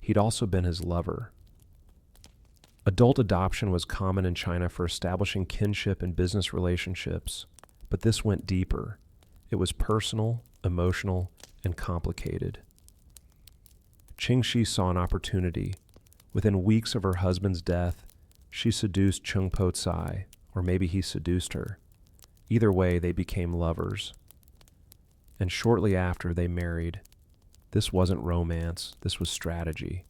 S1: He'd also been his lover. Adult adoption was common in China for establishing kinship and business relationships, but this went deeper. It was personal, emotional, and complicated. Ching Shih saw an opportunity. Within weeks of her husband's death, she seduced Chung Po Tsai, or maybe he seduced her. Either way, they became lovers. And shortly after, they married. This wasn't romance, this was strategy.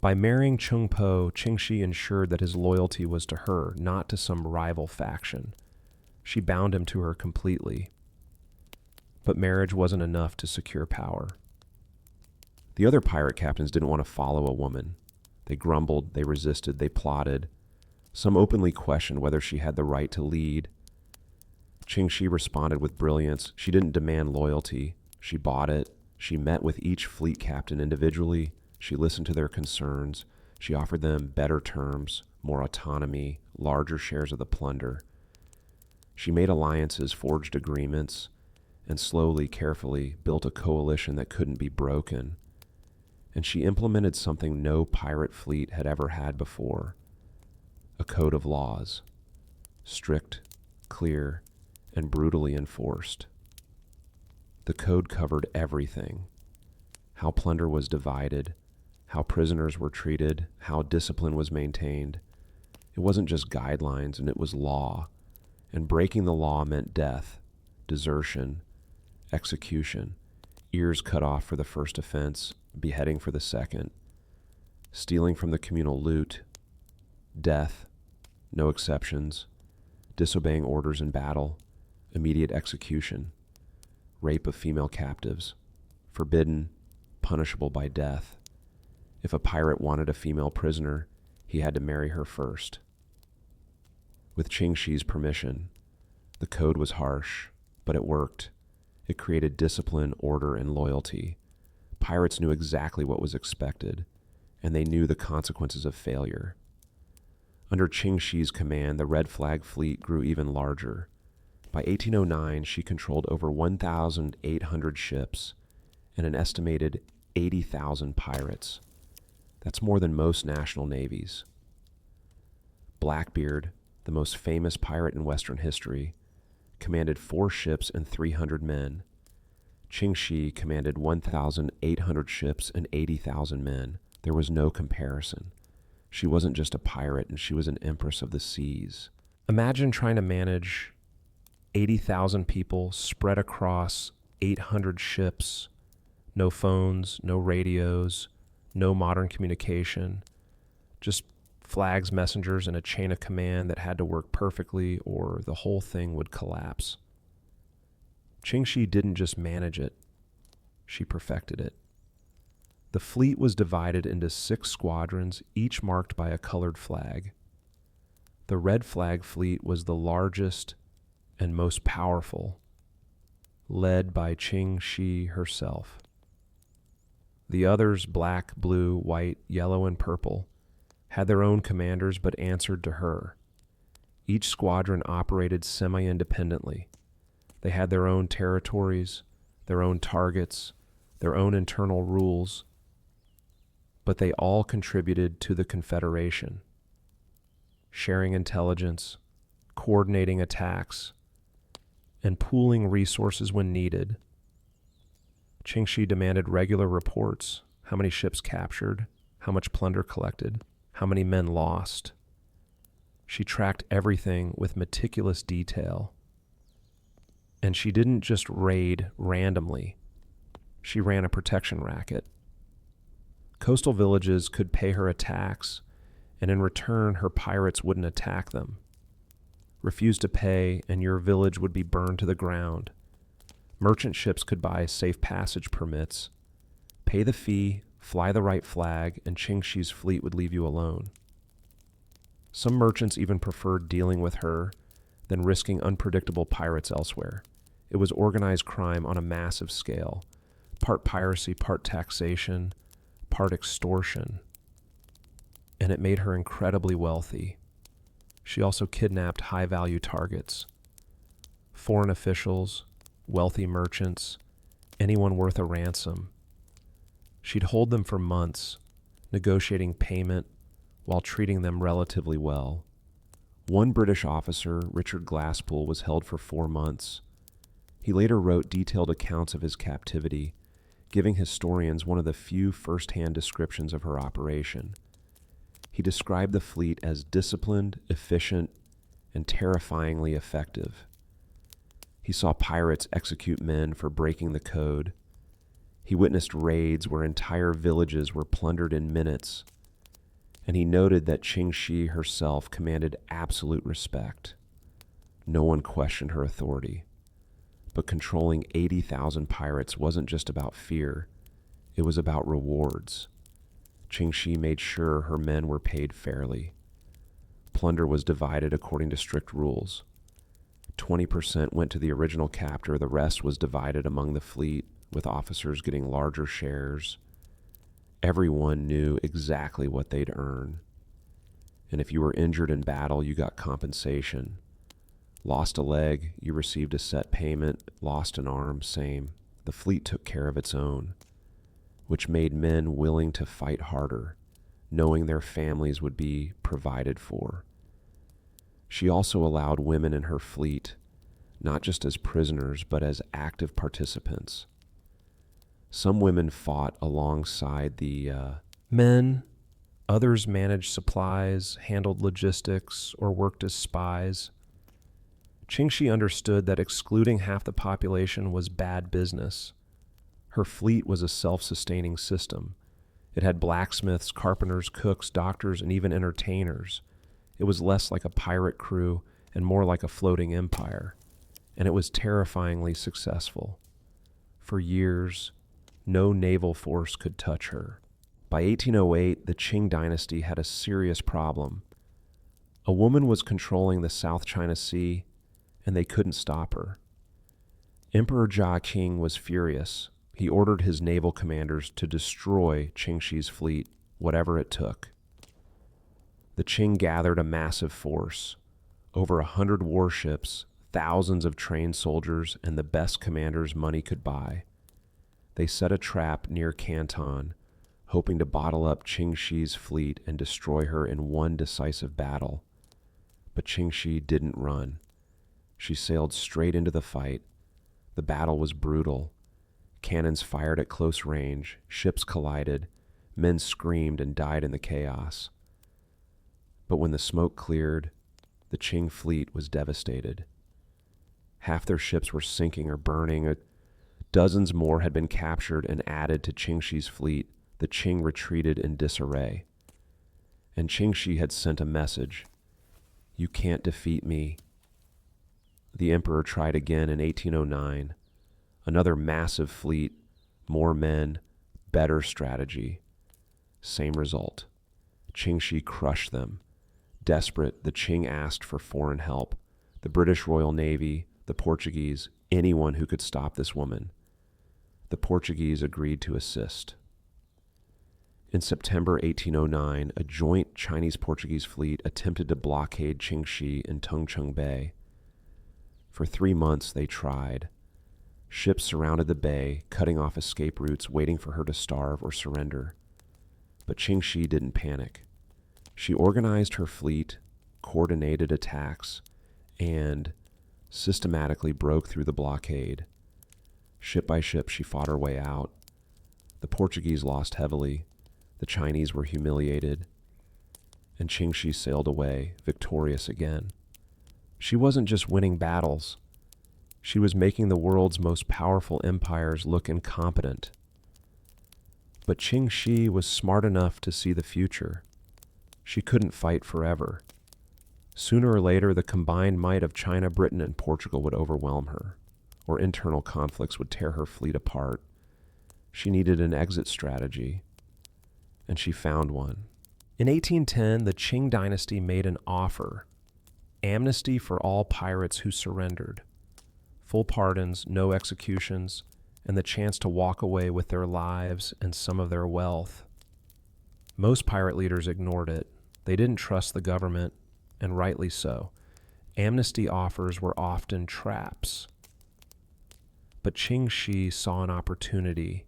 S1: By marrying Chung Po, Ching Shih ensured that his loyalty was to her, not to some rival faction. She bound him to her completely. But marriage wasn't enough to secure power. The other pirate captains didn't want to follow a woman. They grumbled, they resisted, they plotted. Some openly questioned whether she had the right to lead. Ching Shih responded with brilliance. She didn't demand loyalty. She bought it. She met with each fleet captain individually. She listened to their concerns. She offered them better terms, more autonomy, larger shares of the plunder. She made alliances, forged agreements, and slowly, carefully built a coalition that couldn't be broken. And she implemented something no pirate fleet had ever had before: a code of laws, strict, clear, and brutally enforced. The code covered everything: how plunder was divided, how prisoners were treated, how discipline was maintained. It wasn't just guidelines, and it was law. And breaking the law meant death, desertion, execution, ears cut off for the first offense, beheading for the second, stealing from the communal loot, death, no exceptions, disobeying orders in battle, immediate execution, rape of female captives, forbidden, punishable by death. If a pirate wanted a female prisoner, he had to marry her first. With Ching Shih's permission, the code was harsh, but it worked. It created discipline, order, and loyalty. Pirates knew exactly what was expected, and they knew the consequences of failure. Under Ching Shih's command, the Red Flag fleet grew even larger. By 1809, she controlled over 1,800 ships and an estimated 80,000 pirates. That's more than most national navies. Blackbeard, the most famous pirate in Western history, commanded 4 ships and 300 men. Ching Shih commanded 1,800 ships and 80,000 men. There was no comparison. She wasn't just a pirate, and she was an empress of the seas. Imagine trying to manage 80,000 people spread across 800 ships, no phones, no radios, no modern communication, just flags, messengers, and a chain of command that had to work perfectly or the whole thing would collapse. Ching Shih didn't just manage it, she perfected it. The fleet was divided into 6 squadrons, each marked by a colored flag. The Red Flag fleet was the largest and most powerful, led by Ching Shih herself. The others, black, blue, white, yellow, and purple, had their own commanders but answered to her. Each squadron operated semi-independently. They had their own territories, their own targets, their own internal rules, but they all contributed to the Confederation, sharing intelligence, coordinating attacks, and pooling resources when needed. Ching Shih demanded regular reports: how many ships captured, how much plunder collected, how many men lost. She tracked everything with meticulous detail. And she didn't just raid randomly. She ran a protection racket. Coastal villages could pay her a tax, and in return, her pirates wouldn't attack them. Refuse to pay, and your village would be burned to the ground. Merchant ships could buy safe passage permits. Pay the fee, fly the right flag, and Ching Shih's fleet would leave you alone. Some merchants even preferred dealing with her than risking unpredictable pirates elsewhere. It was organized crime on a massive scale, part piracy, part taxation, part extortion. And it made her incredibly wealthy. She also kidnapped high-value targets: foreign officials, wealthy merchants, anyone worth a ransom. She'd hold them for months, negotiating payment while treating them relatively well. One British officer, Richard Glasspool, was held for 4 months. He later wrote detailed accounts of his captivity, giving historians one of the few first-hand descriptions of her operation. He described the fleet as disciplined, efficient, and terrifyingly effective. He saw pirates execute men for breaking the code. He witnessed raids where entire villages were plundered in minutes. And he noted that Ching Shih herself commanded absolute respect. No one questioned her authority. But controlling 80,000 pirates wasn't just about fear. It was about rewards. Ching Shih made sure her men were paid fairly. Plunder was divided according to strict rules. 20% went to the original captor, the rest was divided among the fleet, with officers getting larger shares. Everyone knew exactly what they'd earn. And if you were injured in battle, you got compensation. Lost a leg, you received a set payment. Lost an arm, same. The fleet took care of its own, which made men willing to fight harder, knowing their families would be provided for. She also allowed women in her fleet, not just as prisoners, but as active participants. Some women fought alongside the men. Others managed supplies, handled logistics, or worked as spies. Ching Shih understood that excluding half the population was bad business. Her fleet was a self-sustaining system. It had blacksmiths, carpenters, cooks, doctors, and even entertainers. It was less like a pirate crew and more like a floating empire, and it was terrifyingly successful. For years, no naval force could touch her. By 1808, the Qing dynasty had a serious problem. A woman was controlling the South China Sea, and they couldn't stop her. Emperor Jia Qing was furious. He ordered his naval commanders to destroy Ching Shih's fleet, whatever it took. The Qing gathered a massive force, over 100 warships, thousands of trained soldiers, and the best commanders money could buy. They set a trap near Canton, hoping to bottle up Ching Shih's fleet and destroy her in one decisive battle. But Ching Shih didn't run. She sailed straight into the fight. The battle was brutal. Cannons fired at close range, ships collided, men screamed and died in the chaos. But when the smoke cleared, the Qing fleet was devastated. Half their ships were sinking or burning. Dozens more had been captured and added to Ching Shih's fleet. The Qing retreated in disarray. And Ching Shih had sent a message: "You can't defeat me." The emperor tried again in 1809. Another massive fleet, more men, better strategy. Same result. Ching Shih crushed them. Desperate, the Qing asked for foreign help: the British Royal Navy, the Portuguese, anyone who could stop this woman. The Portuguese agreed to assist. In September 1809, a joint Chinese-Portuguese fleet attempted to blockade Ching Shih in Tungchung Bay. For 3 months they tried. Ships surrounded the bay, cutting off escape routes, waiting for her to starve or surrender. But Ching Shih didn't panic. She organized her fleet, coordinated attacks, and systematically broke through the blockade. Ship by ship, she fought her way out. The Portuguese lost heavily. The Chinese were humiliated. And Ching Shih sailed away, victorious again. She wasn't just winning battles. She was making the world's most powerful empires look incompetent. But Ching Shih was smart enough to see the future. She couldn't fight forever. Sooner or later, the combined might of China, Britain, and Portugal would overwhelm her, or internal conflicts would tear her fleet apart. She needed an exit strategy, and she found one. In 1810, the Qing dynasty made an offer: amnesty for all pirates who surrendered, full pardons, no executions, and the chance to walk away with their lives and some of their wealth. Most pirate leaders ignored it. They didn't trust the government, and rightly so. Amnesty offers were often traps. But Ching Shih saw an opportunity,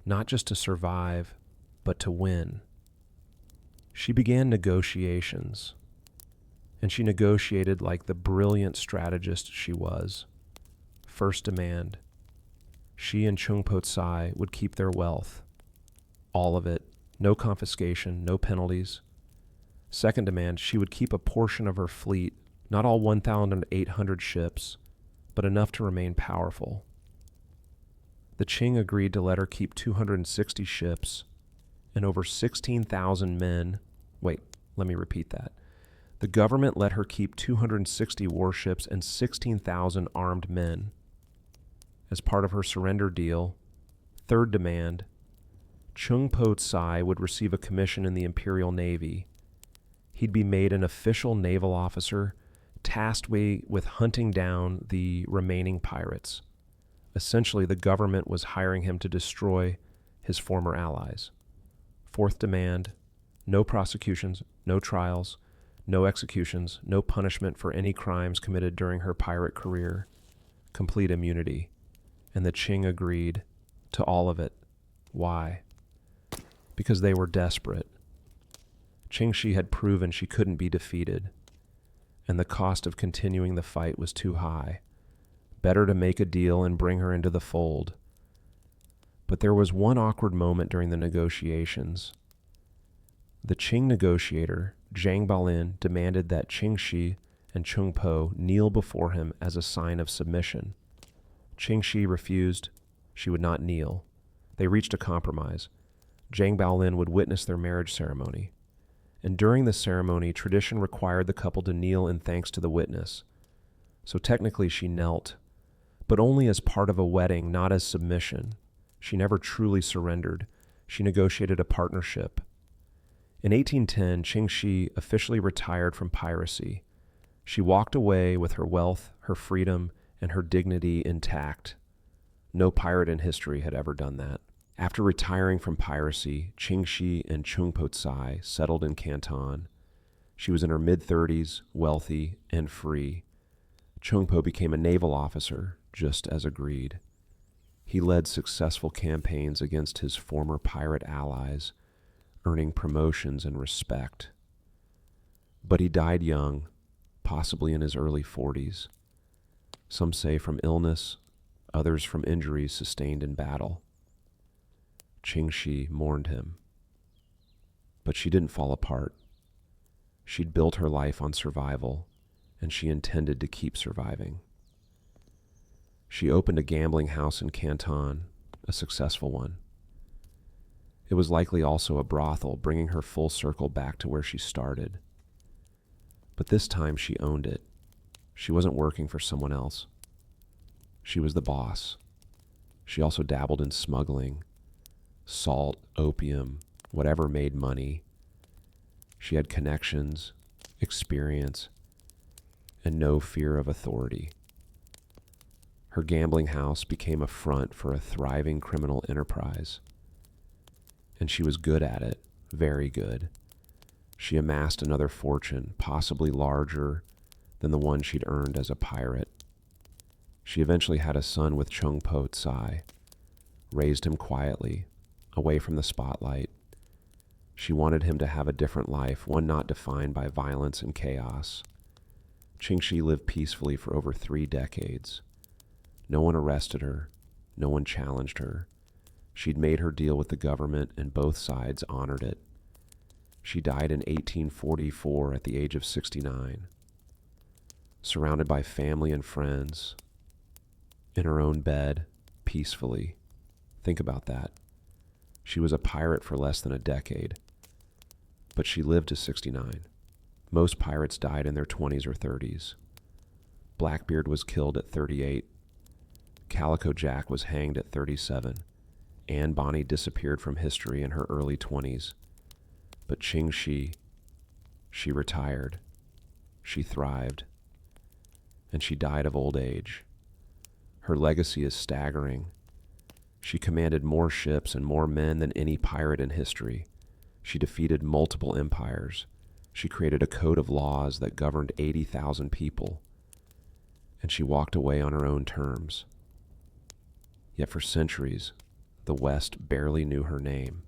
S1: not just to survive, but to win. She began negotiations, and she negotiated like the brilliant strategist she was. First demand: she and Chung Po Tsai would keep their wealth, all of it, no confiscation, no penalties. Second demand: she would keep a portion of her fleet, not all 1,800 ships, but enough to remain powerful. The Qing agreed to let her keep 260 ships and over 16,000 men. Wait, let me repeat that. The government let her keep 260 warships and 16,000 armed men. As part of her surrender deal, third demand: Chung Po Tsai would receive a commission in the Imperial Navy. He'd be made an official naval officer, tasked with hunting down the remaining pirates. Essentially, the government was hiring him to destroy his former allies. Fourth demand: no prosecutions, no trials, no executions, no punishment for any crimes committed during her pirate career, complete immunity. And the Qing agreed to all of it. Why? Because they were desperate. Ching Shih had proven she couldn't be defeated, and the cost of continuing the fight was too high. Better to make a deal and bring her into the fold. But there was one awkward moment during the negotiations. The Qing negotiator, Zhang Baolin, demanded that Ching Shih and Chung Po kneel before him as a sign of submission. Ching Shih refused. She would not kneel. They reached a compromise. Zhang Baolin would witness their marriage ceremony. And during the ceremony, tradition required the couple to kneel in thanks to the witness. So technically she knelt, but only as part of a wedding, not as submission. She never truly surrendered. She negotiated a partnership. In 1810, Ching Shih officially retired from piracy. She walked away with her wealth, her freedom, and her dignity intact. No pirate in history had ever done that. After retiring from piracy, Ching Shih and Chung Po Tsai settled in Canton. She was in her mid-30s, wealthy, and free. Chung Po became a naval officer, just as agreed. He led successful campaigns against his former pirate allies, earning promotions and respect. But he died young, possibly in his early 40s. Some say from illness, others from injuries sustained in battle. Ching Shih mourned him. But she didn't fall apart. She'd built her life on survival, and she intended to keep surviving. She opened a gambling house in Canton, a successful one. It was likely also a brothel, bringing her full circle back to where she started. But this time she owned it. She wasn't working for someone else. She was the boss. She also dabbled in smuggling, salt, opium, whatever made money. She had connections, experience, and no fear of authority. Her gambling house became a front for a thriving criminal enterprise. And she was good at it, very good. She amassed another fortune, possibly larger than the one she'd earned as a pirate. She eventually had a son with Chung Po Tsai, raised him quietly, away from the spotlight. She wanted him to have a different life, one not defined by violence and chaos. Ching Shih lived peacefully for over 3 decades. No one arrested her. No one challenged her. She'd made her deal with the government, and both sides honored it. She died in 1844 at the age of 69, surrounded by family and friends, in her own bed, peacefully. Think about that. She was a pirate for less than a decade, but she lived to 69. Most pirates died in their 20s or 30s. Blackbeard was killed at 38. Calico Jack was hanged at 37. Anne Bonny disappeared from history in her early 20s. But Ching Shih, she retired. She thrived. And she died of old age. Her legacy is staggering. She commanded more ships and more men than any pirate in history. She defeated multiple empires. She created a code of laws that governed 80,000 people. And she walked away on her own terms. Yet for centuries, the West barely knew her name.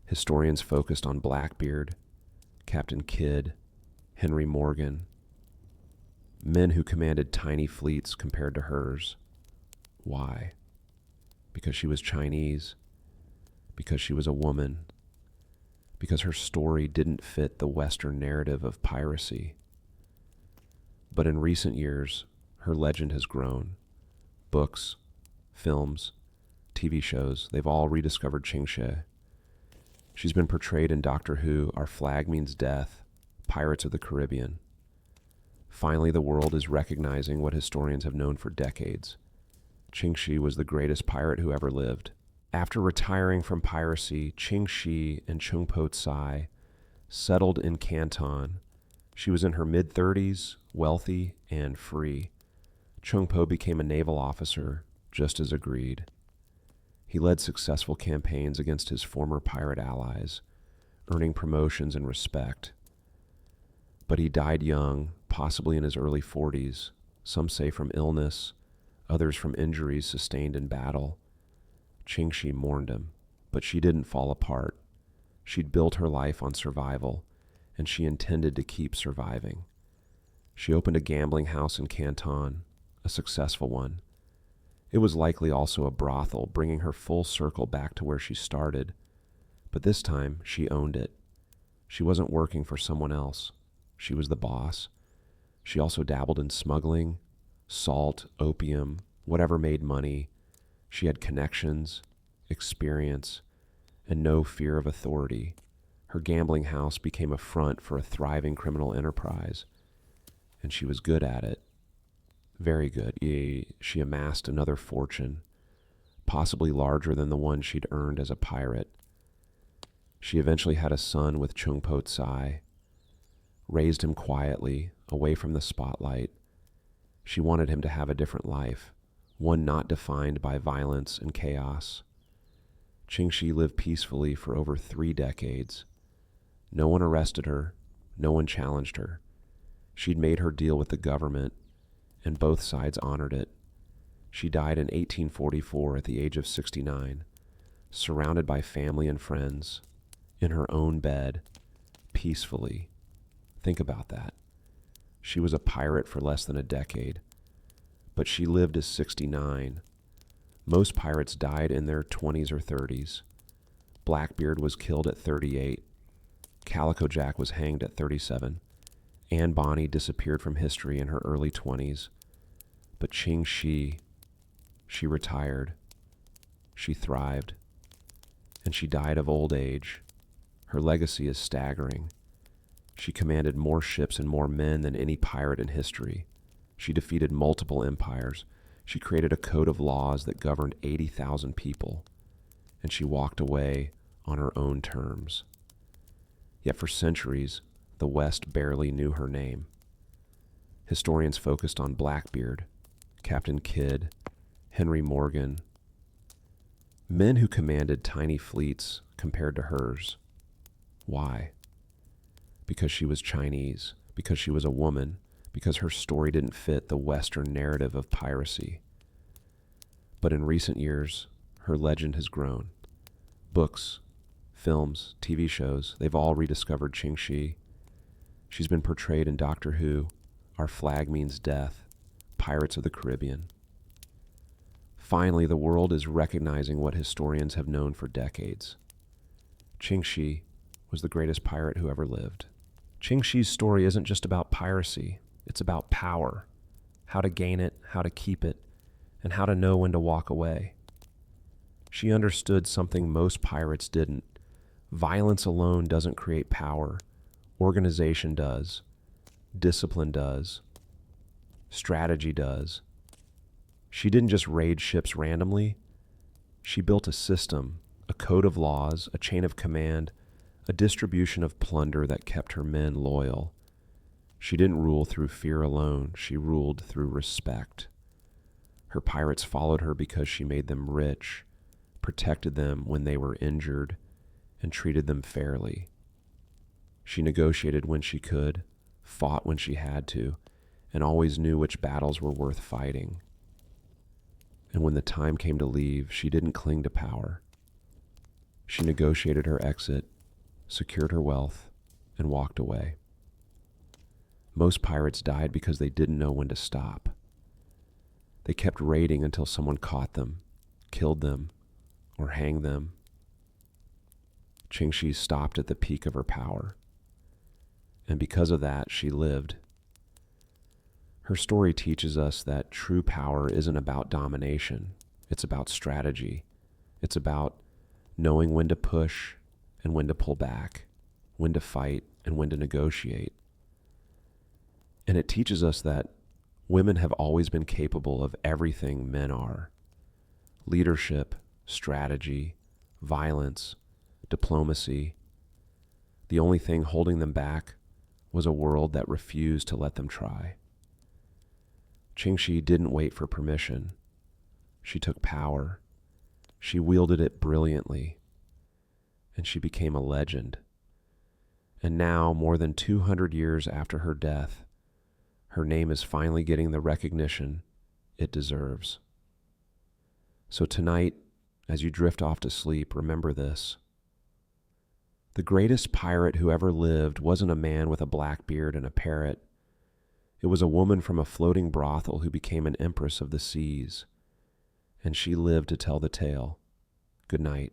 S1: Historians focused on Blackbeard, Captain Kidd, Henry Morgan, men who commanded tiny fleets compared to hers. Why? Because she was Chinese, because she was a woman, because her story didn't fit the Western narrative of piracy. But in recent years, her legend has grown. Books, films, TV shows, they've all rediscovered Ching Shih. She's been portrayed in Doctor Who, Our Flag Means Death, Pirates of the Caribbean. Finally, the world is recognizing what historians have known for decades. Ching Shih was the greatest pirate who ever lived. After retiring from piracy, Ching Shih and Chung Po Tsai settled in Canton. She was in her mid-30s, wealthy, and free. Chung Po became a naval officer, just as agreed. He led successful campaigns against his former pirate allies, earning promotions and respect. But he died young, possibly in his early 40s, some say from illness, others from injuries sustained in battle. Ching Shih mourned him, but she didn't fall apart. She'd built her life on survival, and she intended to keep surviving. She opened a gambling house in Canton, a successful one. It was likely also a brothel, bringing her full circle back to where she started. But this time, she owned it. She wasn't working for someone else. She was the boss. She also dabbled in smuggling, salt, opium, whatever made money. She had connections, experience, and no fear of authority. Her gambling house became a front for a thriving criminal enterprise, and she was good at it. Very good. She amassed another fortune, possibly larger than the one she'd earned as a pirate. She eventually had a son with Chung Po Tsai, raised him quietly, away from the spotlight. She wanted him to have a different life, one not defined by violence and chaos. Ching Shih lived peacefully for over 3 decades. No one arrested her, no one challenged her. She'd made her deal with the government, and both sides honored it. She died in 1844 at the age of 69, surrounded by family and friends, in her own bed, peacefully. Think about that. She was a pirate for less than a decade, but she lived to 69. Most pirates died in their 20s or 30s. Blackbeard was killed at 38. Calico Jack was hanged at 37. Anne Bonny disappeared from history in her early 20s. But Ching Shih, she retired. She thrived. And she died of old age. Her legacy is staggering. She commanded more ships and more men than any pirate in history. She defeated multiple empires. She created a code of laws that governed 80,000 people. And she walked away on her own terms. Yet for centuries, the West barely knew her name. Historians focused on Blackbeard, Captain Kidd, Henry Morgan, men who commanded tiny fleets compared to hers. Why? Because she was Chinese, because she was a woman, because her story didn't fit the Western narrative of piracy. But in recent years, her legend has grown. Books, films, TV shows, they've all rediscovered Ching Shih. She's been portrayed in Doctor Who, Our Flag Means Death, Pirates of the Caribbean. Finally, the world is recognizing what historians have known for decades. Ching Shih was the greatest pirate who ever lived. Ching Shih's story isn't just about piracy. It's about power, how to gain it, how to keep it, and how to know when to walk away. She understood something most pirates didn't. Violence alone doesn't create power. Organization does. Discipline does. Strategy does. She didn't just raid ships randomly. She built a system, a code of laws, a chain of command, a distribution of plunder that kept her men loyal. She didn't rule through fear alone. She ruled through respect. Her pirates followed her because she made them rich, protected them when they were injured, and treated them fairly. She negotiated when she could, fought when she had to, and always knew which battles were worth fighting. And when the time came to leave, she didn't cling to power. She negotiated her exit, secured her wealth, and walked away. Most pirates died because they didn't know when to stop. They kept raiding until someone caught them, killed them, or hanged them. Ching Shih stopped at the peak of her power, and because of that, she lived. Her story teaches us that true power isn't about domination. It's about strategy. It's about knowing when to push and when to pull back, when to fight and when to negotiate. And it teaches us that women have always been capable of everything men are: leadership, strategy, violence, diplomacy. The only thing holding them back was a world that refused to let them try. Ching Shih didn't wait for permission. She took power. She wielded it brilliantly, and she became a legend. And now, more than 200 years after her death, her name is finally getting the recognition it deserves. So tonight, as you drift off to sleep, remember this. The greatest pirate who ever lived wasn't a man with a black beard and a parrot. It was a woman from a floating brothel who became an empress of the seas, and she lived to tell the tale. Good night.